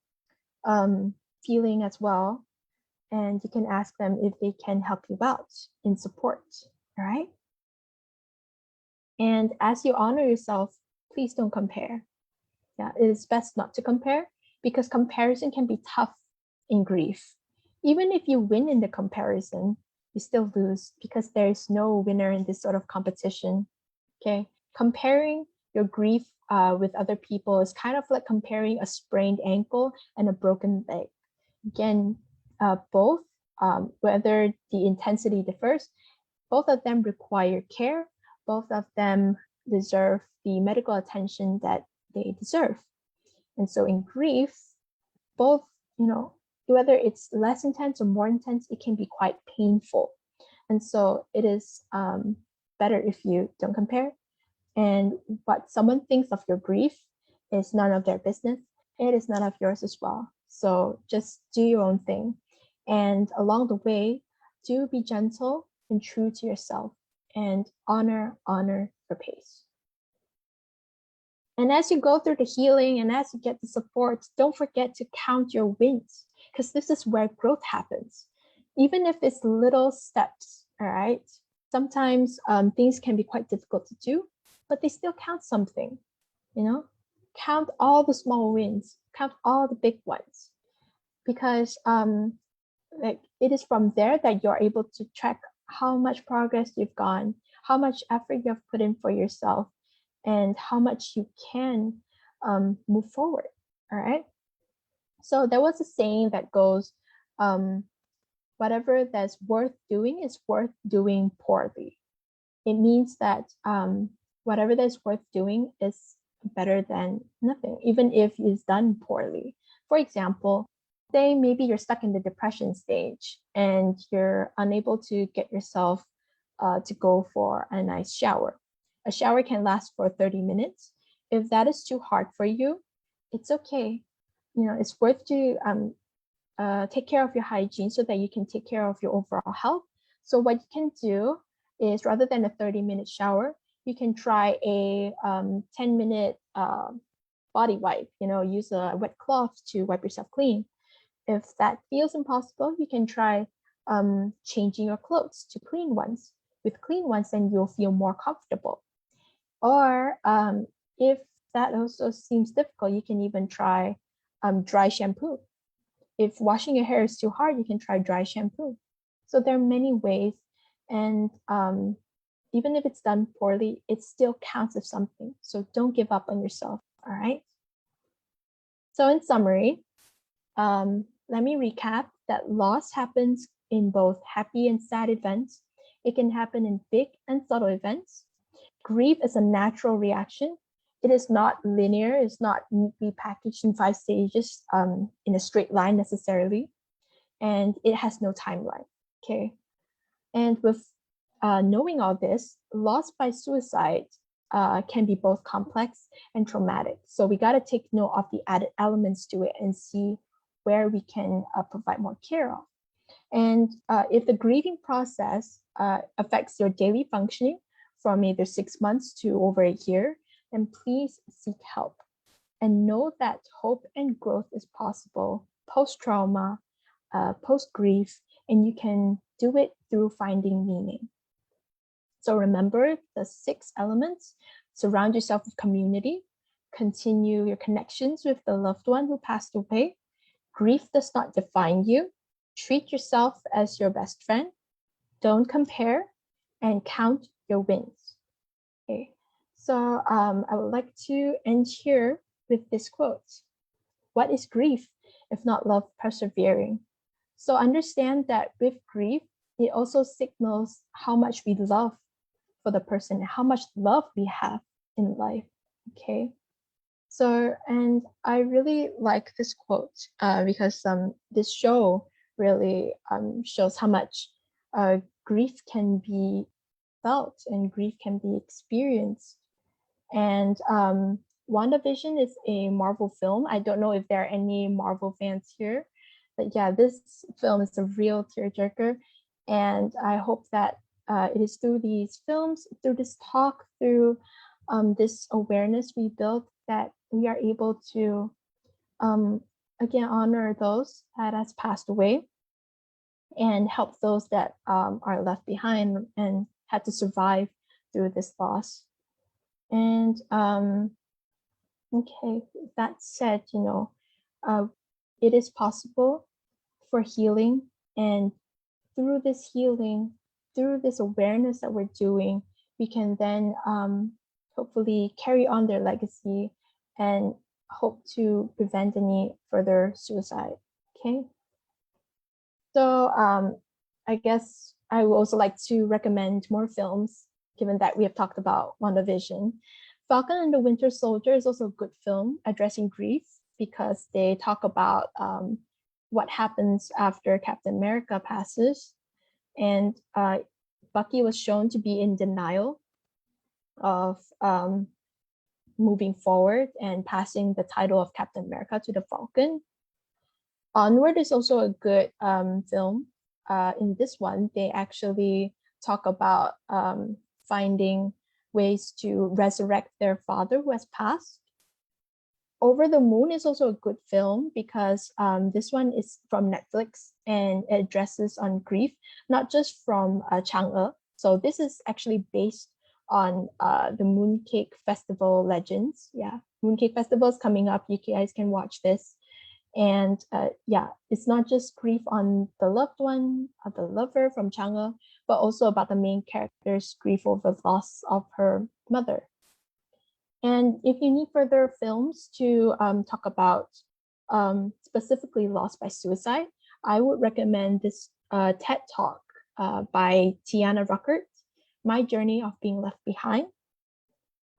feeling as well. And you can ask them if they can help you out in support, all right? And as you honor yourself, please don't compare. Yeah, it is best not to compare, because comparison can be tough in grief. Even if you win in the comparison, you still lose, because there is no winner in this sort of competition, okay? Comparing your grief with other people is kind of like comparing a sprained ankle and a broken leg. Again, both, whether the intensity differs, both of them require care, both of them deserve the medical attention that they deserve. And so in grief, both, whether it's less intense or more intense, it can be quite painful. And so it is better if you don't compare. And what someone thinks of your grief is none of their business. It is none of yours as well. So just do your own thing. And along the way, do be gentle and true to yourself, and honor your pace. And as you go through the healing and as you get the support, don't forget to count your wins, because this is where growth happens. Even if it's little steps, all right? sometimes things can be quite difficult to do, but they still count something, you know? Count all the small wins, count all the big ones, because like it is from there that you're able to track how much progress you've gone, how much effort you have put in for yourself, and how much you can move forward. All right. So there was a saying that goes, whatever that's worth doing is worth doing poorly. It means that whatever that's worth doing is better than nothing, even if it's done poorly. For example, say maybe you're stuck in the depression stage and you're unable to get yourself to go for a nice shower. A shower can last for 30 minutes. If that is too hard for you, it's okay. You know, it's worth to take care of your hygiene so that you can take care of your overall health. So what you can do is, rather than a 30-minute shower, you can try a 10-minute body wipe. You know, use a wet cloth to wipe yourself clean. If that feels impossible, you can try changing your clothes to clean ones. With clean ones, then you'll feel more comfortable. Or if that also seems difficult, you can even try dry shampoo. If washing your hair is too hard, you can try dry shampoo. So there are many ways, and even if it's done poorly, it still counts as something. So don't give up on yourself, all right? So in summary, let me recap that loss happens in both happy and sad events. It can happen in big and subtle events. Grief is a natural reaction. It is not linear. It's not neatly packaged in 5 stages in a straight line necessarily. And it has no timeline, okay? And with knowing all this, loss by suicide can be both complex and traumatic. So we gotta take note of the added elements to it and see where we can provide more care of. And if the grieving process affects your daily functioning from either 6 months to over a year, then please seek help. And know that hope and growth is possible post-trauma, post-grief, and you can do it through finding meaning. So remember the 6 elements. Surround yourself with community. Continue your connections with the loved one who passed away. Grief does not define you. Treat yourself as your best friend. Don't compare, and count your wins. Okay, so I would like to end here with this quote. What is grief if not love persevering? So understand that with grief, it also signals how much we love for the person and how much love we have in life, okay? So, and I really like this quote because this show really shows how much grief can be felt and grief can be experienced. And WandaVision is a Marvel film. I don't know if there are any Marvel fans here, but yeah, this film is a real tearjerker. And I hope that it is through these films, through this talk, through this awareness we built, that we are able to, again, honor those that has passed away and help those that are left behind and had to survive through this loss. And okay, that said, you know, it is possible for healing, and through this healing, through this awareness that we're doing, we can then hopefully carry on their legacy and hope to prevent any further suicide, okay? So I guess I would also like to recommend more films, given that we have talked about WandaVision. Falcon and the Winter Soldier is also a good film addressing grief, because they talk about what happens after Captain America passes. And Bucky was shown to be in denial of moving forward and passing the title of Captain America to the Falcon. Onward is also a good film. In this one, they actually talk about finding ways to resurrect their father who has passed. Over the Moon is also a good film, because this one is from Netflix and it addresses on grief, not just from Chang'e. So this is actually based on the Mooncake Festival legends. Yeah, Mooncake Festival is coming up. You guys can watch this. And yeah, it's not just grief on the loved one, the lover from Chang'e, but also about the main character's grief over the loss of her mother. And if you need further films to talk about specifically loss by suicide, I would recommend this TED Talk by Tiana Ruckert, My Journey of Being Left Behind,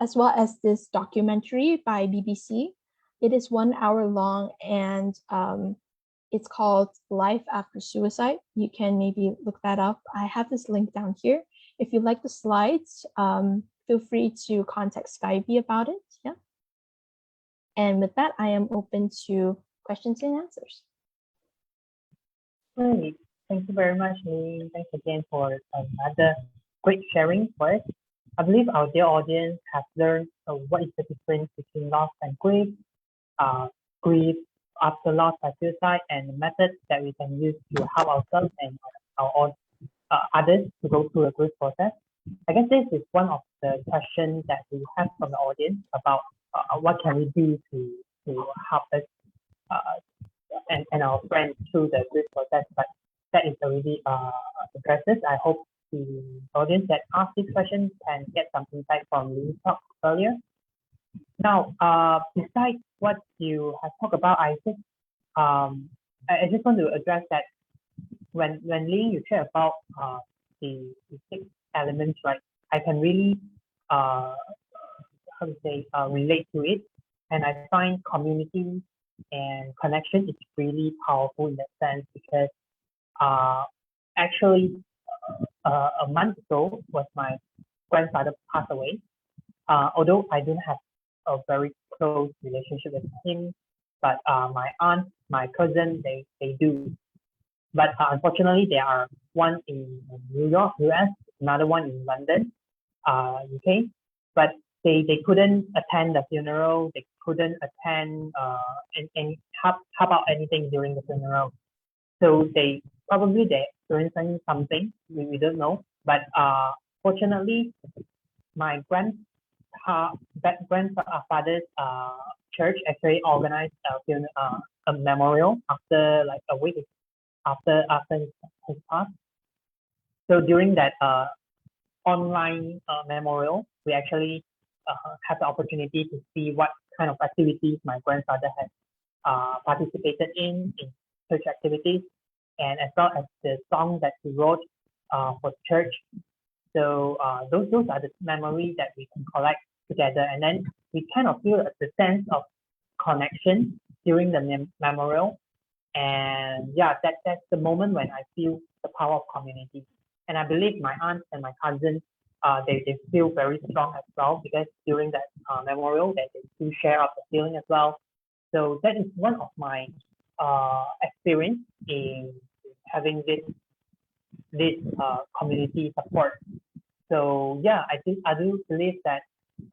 as well as this documentary by BBC. It is 1 hour long and it's called Life After Suicide. You can maybe look that up. I have this link down here. If you like the slides, feel free to contact Skybi about it. Yeah. And with that, I am open to questions and answers. Great. Thank you very much, Lee. Thanks again for another great sharing for us. I believe our dear audience have learned what is the difference between loss and grief, grief after loss by suicide, and the methods that we can use to help ourselves and our others to go through a grief process. I guess this is one of the questions that we have from the audience about what can we do to help us and our friends through the grief process. But that is already addressed. I hope the audience that asked this question can get some insight from Lee's talk earlier. Now, besides what you have talked about, I just want to address that when Lee you share about the 6 elements, right? I can really relate to it, and I find community and connection is really powerful in that sense because actually a month ago was my grandfather passed away. Although I don't have a very close relationship with him, but my aunt, my cousin, they do. But unfortunately, there are one in New York, US, another one in London, UK. But they couldn't attend the funeral. They couldn't attend and help out anything during the funeral. So they experiencing something we don't know. But fortunately, my grandfather's church actually organized a memorial after like a week after his pass. So during that online memorial, we actually had the opportunity to see what kind of activities my grandfather had participated in church activities, and as well as the song that he wrote for church. So those are the memories that we can collect together, and then we kind of feel the sense of connection during the memorial. And yeah, that's the moment when I feel the power of community. And I believe my aunt and my cousins, they feel very strong as well because during that memorial, they do share of the feeling as well. So that is one of my experience in having this community support. So yeah, I do believe that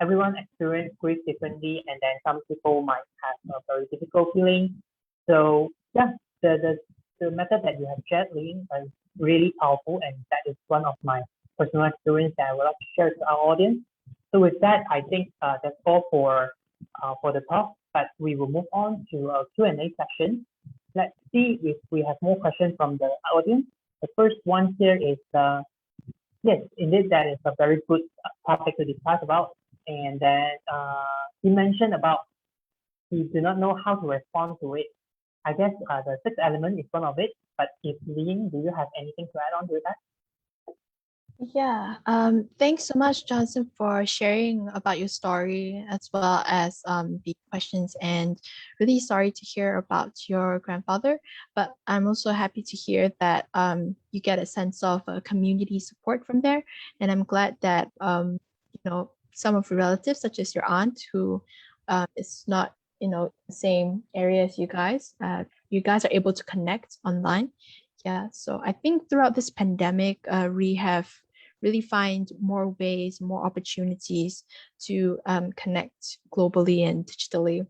everyone experiences grief differently, and then some people might have a very difficult feeling. So yeah, the method that you have shared, Lee, is really powerful, and that is one of my personal experience that I would like to share to our audience. So with that, I think that's all for the talk, but we will move on to a Q&A section. Let's see if we have more questions from the audience. The first one here is, yes, indeed, that is a very good topic to discuss about. And then he mentioned about he do not know how to respond to it. I guess the 6th element is one of it, but if Ling, do you have anything to add on to that? Yeah, thanks so much, Johnson, for sharing about your story as well as the questions, and really sorry to hear about your grandfather, but I'm also happy to hear that you get a sense of community support from there, and I'm glad that some of your relatives, such as your aunt, who is not the same area as you guys are able to connect online. Yeah, so I think throughout this pandemic, we have really find more ways, more opportunities to connect globally and digitally.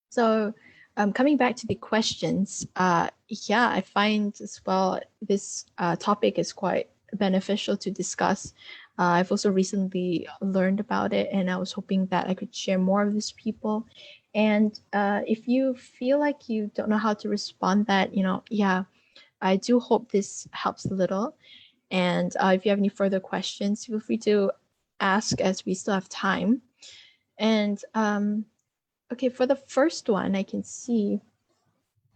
So coming back to the questions, yeah, I find as well this topic is quite beneficial to discuss. I've also recently learned about it, and I was hoping that I could share more of this with people. And if you feel like you don't know how to respond, that, yeah, I do hope this helps a little. And if you have any further questions, feel free to ask as we still have time. And okay, for the first one, I can see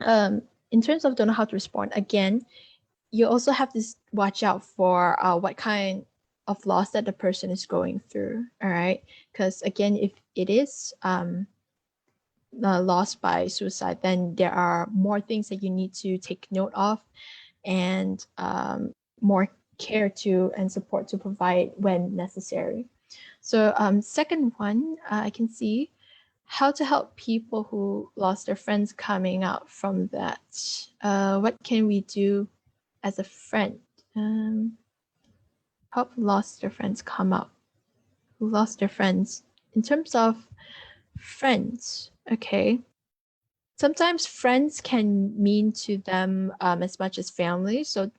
in terms of don't know how to respond, again, you also have to watch out for what kind of loss that the person is going through, all right? Because again, if it is loss by suicide, then there are more things that you need to take note of, and more care to and support to provide when necessary. So second one, I can see how to help people who lost their friends coming out from that. What can we do as a friend? Help lost their friends come out. Who lost their friends? In terms of friends, okay. Sometimes friends can mean to them as much as family. So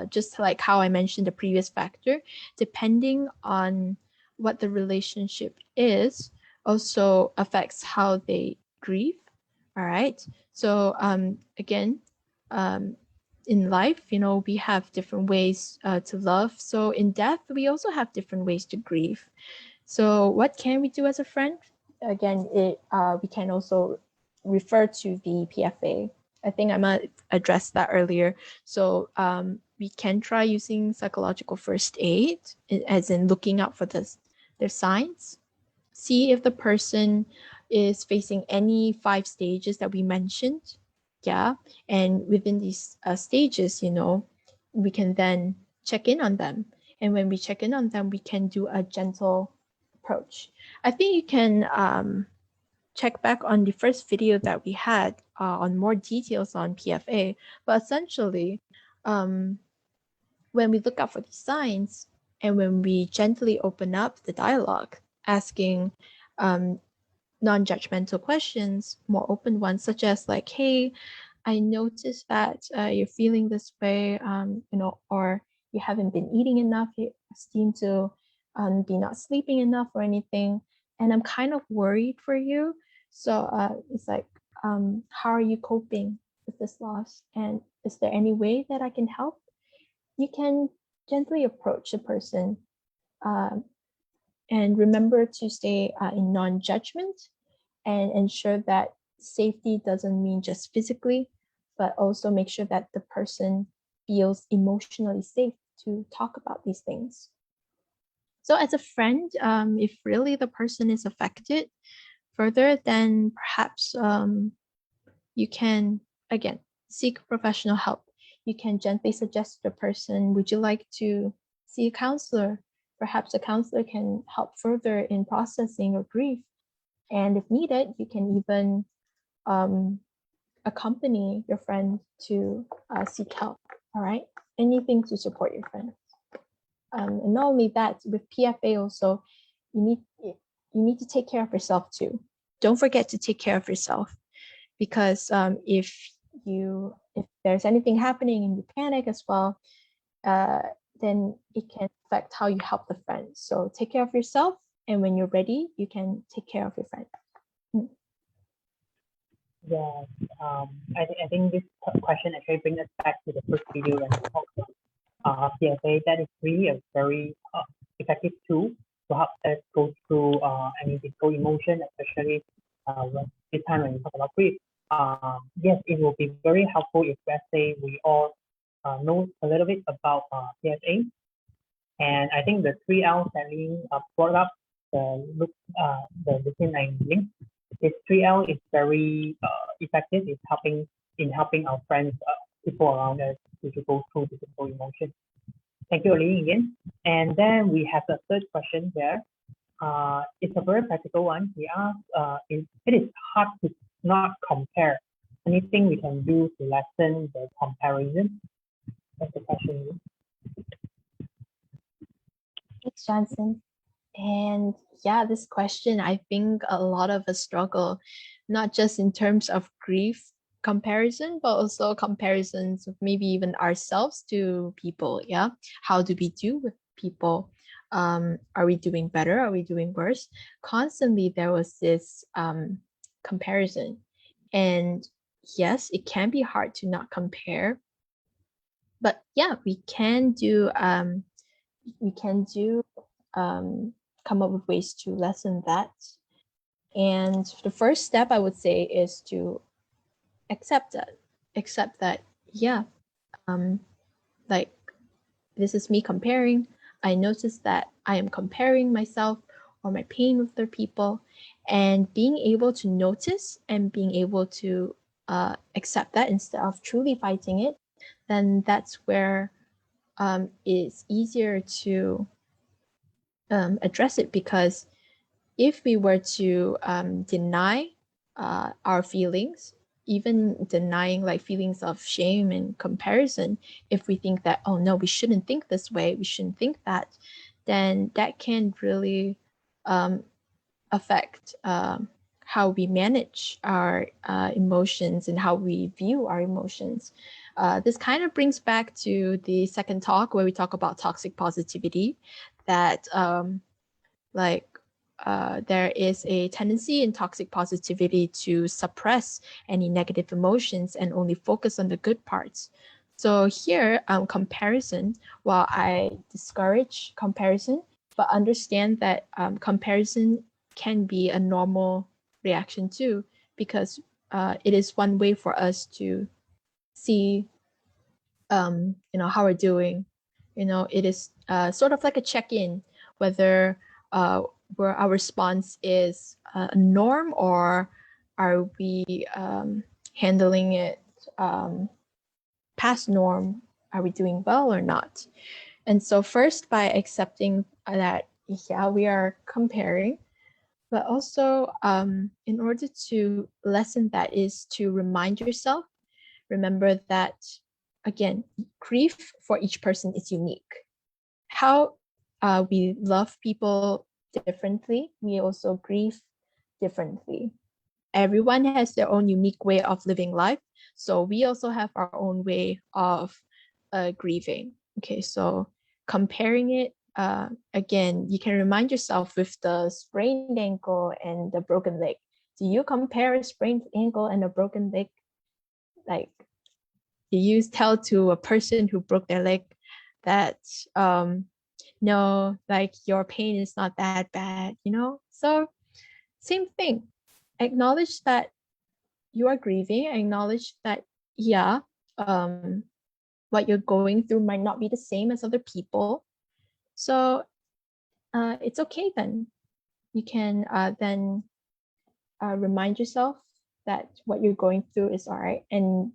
just like how I mentioned the previous factor, depending on what the relationship is, also affects how they grieve. All right. So again, in life, we have different ways to love. So in death, we also have different ways to grieve. So what can we do as a friend? Again, we can also refer to the PFA. I think I might address that earlier. So we can try using psychological first aid, as in looking out for their signs. See if the person is facing any 5 stages that we mentioned. Yeah, and within these stages, we can then check in on them. And when we check in on them, we can do a gentle approach. I think you can check back on the first video that we had on more details on PFA. But essentially, when we look out for these signs and when we gently open up the dialogue, asking non-judgmental questions, more open ones, such as like, hey, I noticed that you're feeling this way, or you haven't been eating enough, you seem to be not sleeping enough or anything, and I'm kind of worried for you. So it's like, how are you coping with this loss? And is there any way that I can help? You can gently approach the person and remember to stay in non-judgment and ensure that safety doesn't mean just physically, but also make sure that the person feels emotionally safe to talk about these things. So as a friend, if really the person is affected further, then perhaps you can, again, seek professional help. You can gently suggest to the person, would you like to see a counselor? Perhaps a counselor can help further in processing your grief. And if needed, you can even accompany your friend to seek help. All right, anything to support your friend. And not only that, with PFA also, you need to take care of yourself too. Don't forget to take care of yourself, because if there's anything happening and you panic as well, then it can affect how you help the friend. So take care of yourself, and when you're ready, you can take care of your friend. Yeah, I think this question actually brings us back to the first video when we talked about PFA. That is really a very effective tool to help us go through any difficult emotion, especially this time when we talk about grief. Yes, it will be very helpful if, let's say, we all know a little bit about PFA. And I think the 3 L's that Lynn brought up, the listen and link, this 3L is very effective in helping our friends, people around us to go through difficult emotions. Thank you, Lynn, again. And then we have the third question there. It's a very practical one. We ask, it is hard to not compare. Anything we can do to lessen the comparison? That's the question. Thanks, Johnson. And yeah, this question, I think a lot of us struggle, not just in terms of grief, comparison, but also comparisons of maybe even ourselves to people. Yeah, how do we do with people? Are we doing better? Are we doing worse? Constantly there was this comparison, and yes, it can be hard to not compare, but yeah, we can do come up with ways to lessen that. And the first step I would say is to accept that, yeah, like, this is me comparing. I notice that I am comparing myself or my pain with other people, and being able to notice and being able to accept that instead of truly fighting it, then that's where it's easier to address it. Because if we were to deny our feelings, even denying like feelings of shame and comparison, if we think that, oh no, we shouldn't think this way, we shouldn't think that, then that can really affect how we manage our emotions and how we view our emotions. This kind of brings back to the second talk where we talk about toxic positivity, that there is a tendency in toxic positivity to suppress any negative emotions and only focus on the good parts. So here, comparison, while I discourage comparison, but understand that comparison can be a normal reaction too, because it is one way for us to see how we're doing. It is sort of like a check-in, whether where our response is a norm, or are we handling it past norm? Are we doing well or not? And so first, by accepting that, yeah, we are comparing, but also in order to lessen that is to remind yourself, remember that, again, grief for each person is unique. How we love people differently, we also grieve differently. Everyone has their own unique way of living life, so we also have our own way of grieving. Okay, so comparing it, again, you can remind yourself with the sprained ankle and the broken leg. Do you compare a sprained ankle and a broken leg? Like, you tell to a person who broke their leg that no, like, your pain is not that bad, so same thing. Acknowledge that you are grieving. Acknowledge that, yeah, what you're going through might not be the same as other people, so it's okay. Then you can then remind yourself that what you're going through is all right, and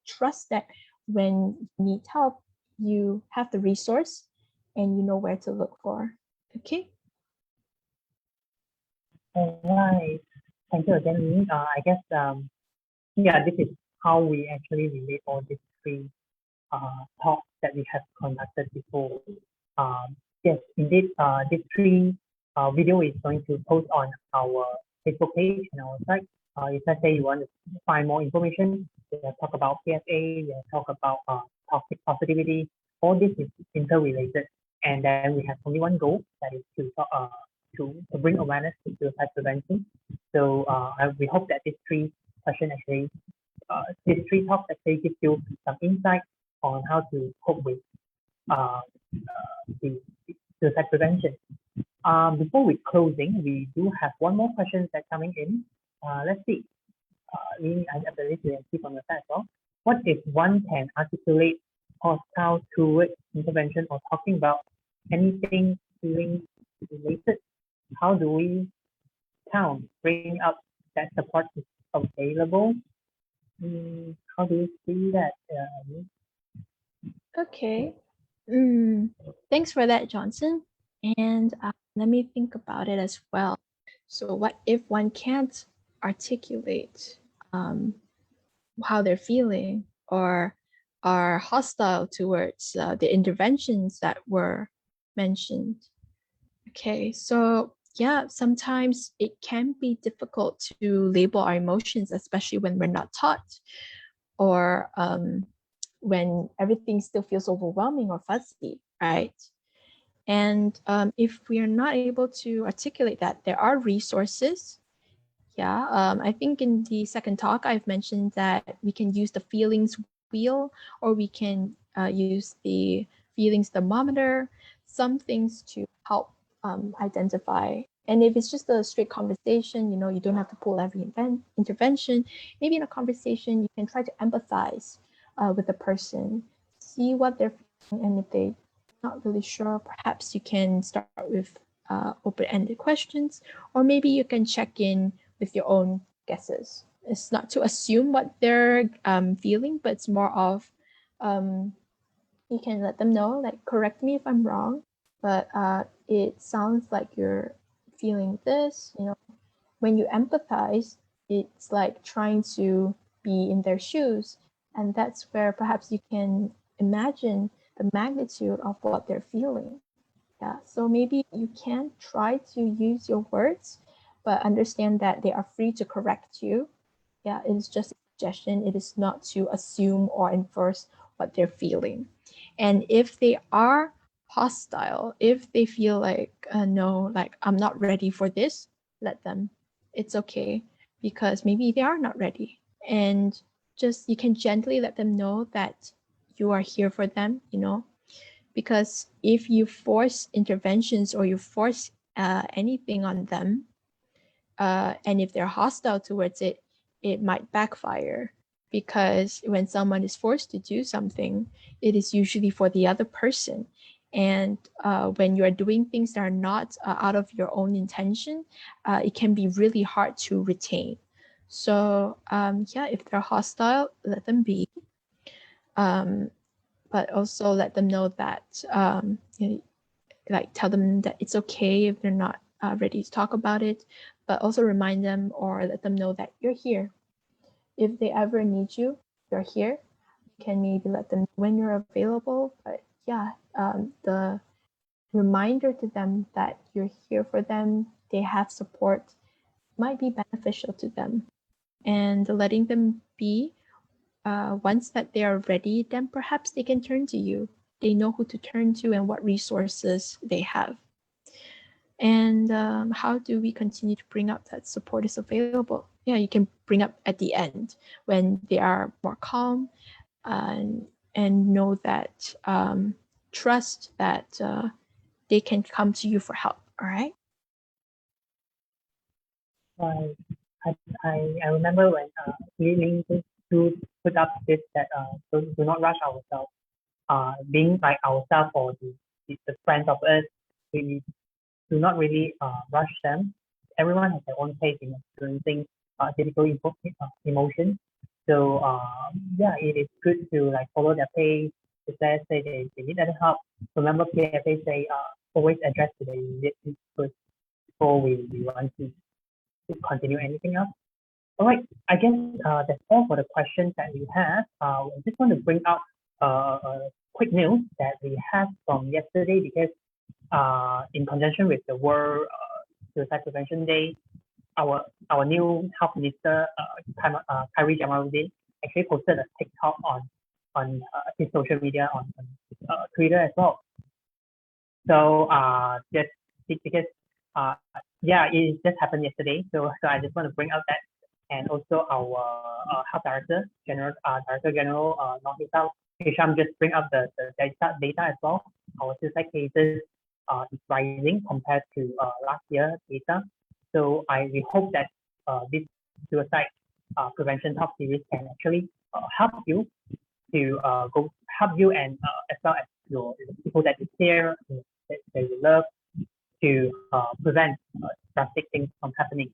trust that when you need help, you have the resource and you know where to look for. Okay. All right. Thank you again, Min. I guess yeah, this is how we actually relate all these three talks that we have conducted before. Yes, indeed, this three video is going to post on our Facebook page and our site. If let's say you want to find more information, we have talk about PSA, we have talk about toxic positivity. All this is interrelated, and then we have only one goal, that is to bring awareness to suicide prevention. So we hope that these three questions actually, these three talks actually give you some insight on how to cope with the suicide prevention. Before we closing, we do have one more question that's coming in. Let's see. I believe you can see from the side as well. What if one can articulate hostile towards intervention or talking about anything feeling related? How do we bring up that support is available? How do you see that? Okay. Thanks for that, Johnson. And let me think about it as well. So what if one can't articulate how they're feeling, or are hostile towards the interventions that were mentioned? Okay, so yeah, sometimes it can be difficult to label our emotions, especially when we're not taught, or when everything still feels overwhelming or fuzzy, right? And if we are not able to articulate that, there are resources. Yeah, I think in the second talk, I've mentioned that we can use the feelings wheel, or we can use the feelings thermometer, some things to help identify. And if it's just a straight conversation, you don't have to pull every intervention. Maybe in a conversation, you can try to empathize with the person, see what they're feeling, and if they're not really sure, perhaps you can start with open-ended questions, or maybe you can check in with your own guesses. It's not to assume what they're feeling, but it's more of you can let them know, like, correct me if I'm wrong, but it sounds like you're feeling this. When you empathize, it's like trying to be in their shoes, and that's where perhaps you can imagine the magnitude of what they're feeling. Yeah, so maybe you can try to use your words, but understand that they are free to correct you. Yeah, it is just a suggestion. It is not to assume or enforce what they're feeling. And if they are hostile, if they feel like, no, like, I'm not ready for this, let them. It's okay, because maybe they are not ready. And just, you can gently let them know that you are here for them, because if you force interventions or you force anything on them, and if they're hostile towards it, it might backfire. Because when someone is forced to do something, it is usually for the other person. And when you are doing things that are not out of your own intention, it can be really hard to retain. So yeah, if they're hostile, let them be. But also let them know that, like, tell them that it's okay if they're not ready to talk about it, but also remind them or let them know that you're here. If they ever need you, you're here. You can maybe let them know when you're available. But yeah, the reminder to them that you're here for them, they have support, might be beneficial to them. And letting them be, once that they are ready, then perhaps they can turn to you. They know who to turn to and what resources they have. And how do we continue to bring up that support is available? Yeah, you can bring up at the end when they are more calm, and know that, trust that they can come to you for help. All right. I, I remember when Ling to put up this that do not rush ourselves. Being like ourselves or the friends of us, we do not really rush them. Everyone has their own pace in experiencing difficult emotions. So yeah, it is good to like follow their pace. If they say they need any help, remember PFA say always address to the immediate needs first before we want to continue anything else. All right, I guess that's all for the questions that we have. I just want to bring out quick news that we have from yesterday because in conjunction with the World Suicide Prevention Day, our new health minister, Khairi Jamaluddin, actually posted a TikTok on his social media on Twitter as well. So just because yeah, it just happened yesterday. So I just want to bring out that, and also our health director general Noor Hisham just bring up the data as well. Our suicide cases is rising compared to last year data. So we hope that this suicide prevention talk series can actually help you to help you and as well as your people that you care, that you love, to prevent drastic things from happening.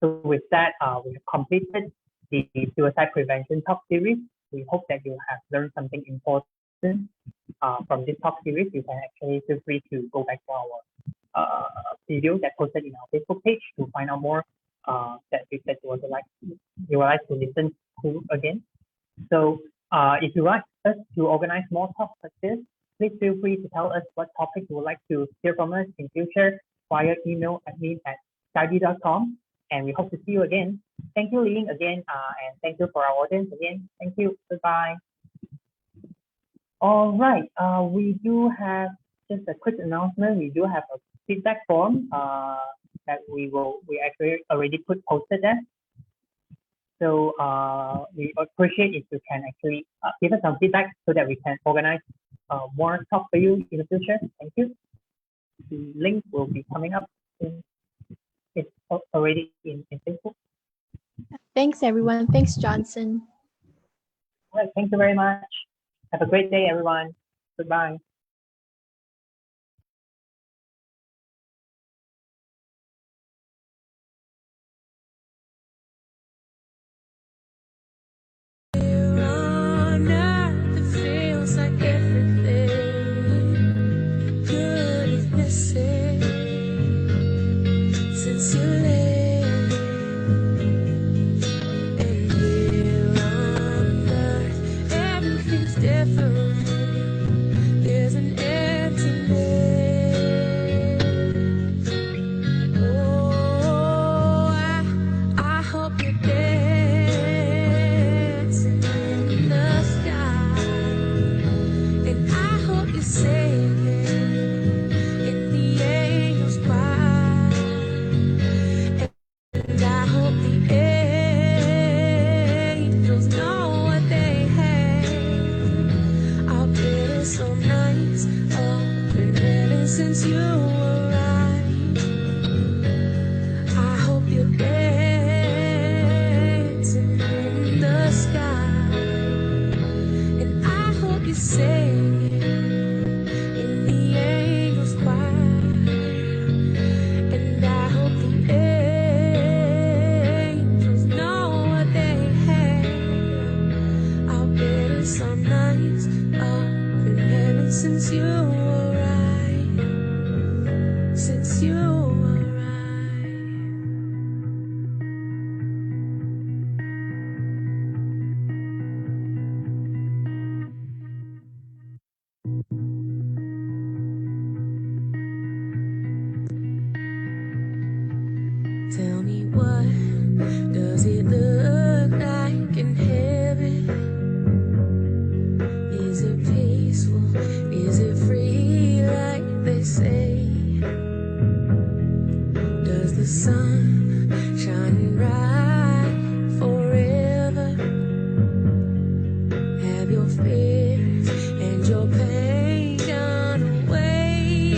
So with that, we have completed the suicide prevention talk series. We hope that you have learned something important from this talk series. You can actually feel free to go back to our video that posted in our Facebook page to find out more that you would like to listen to again. So if you like us to organize more talks like this, please feel free to tell us what topic you would like to hear from us in future. via email admin@skybi.com, and we hope to see you again. Thank you, Ling, again, and thank you for our audience again. Thank you. Goodbye. All right. We do have just a quick announcement. We do have a feedback form that we actually already posted there. So we appreciate if you can actually give us some feedback so that we can organize more talk for you in the future. Thank you. The link will be coming up. It's already in Facebook. Thanks, everyone. Thanks, Johnson. All right. Thank you very much. Have a great day, everyone. Goodbye. Since you arrived, I hope you're dancing in the sky, and I hope you're singing in the angels' choir, and I hope the angels know what they have. I'll bet it's some nights up in heaven since you arrived. Since you arrived. Tell me, what does it look like in heaven? Is it peaceful? Is it free like they say? Does the sun shine bright forever? Have your fears and your pain gone away?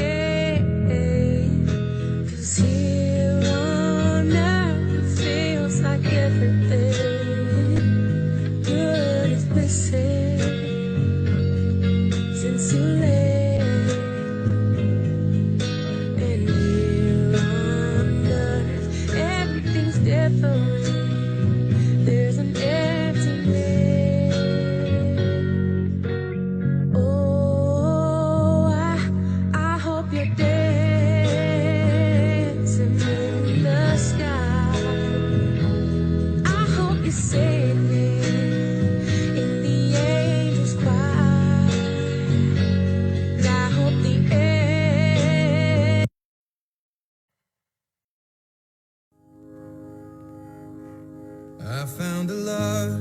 'Cause here on earth it feels like everything good is missing since you left. There's an emptiness. Oh, I hope you're dancing in the sky. I hope you're singing in the angels' choir. And I hope the I found a love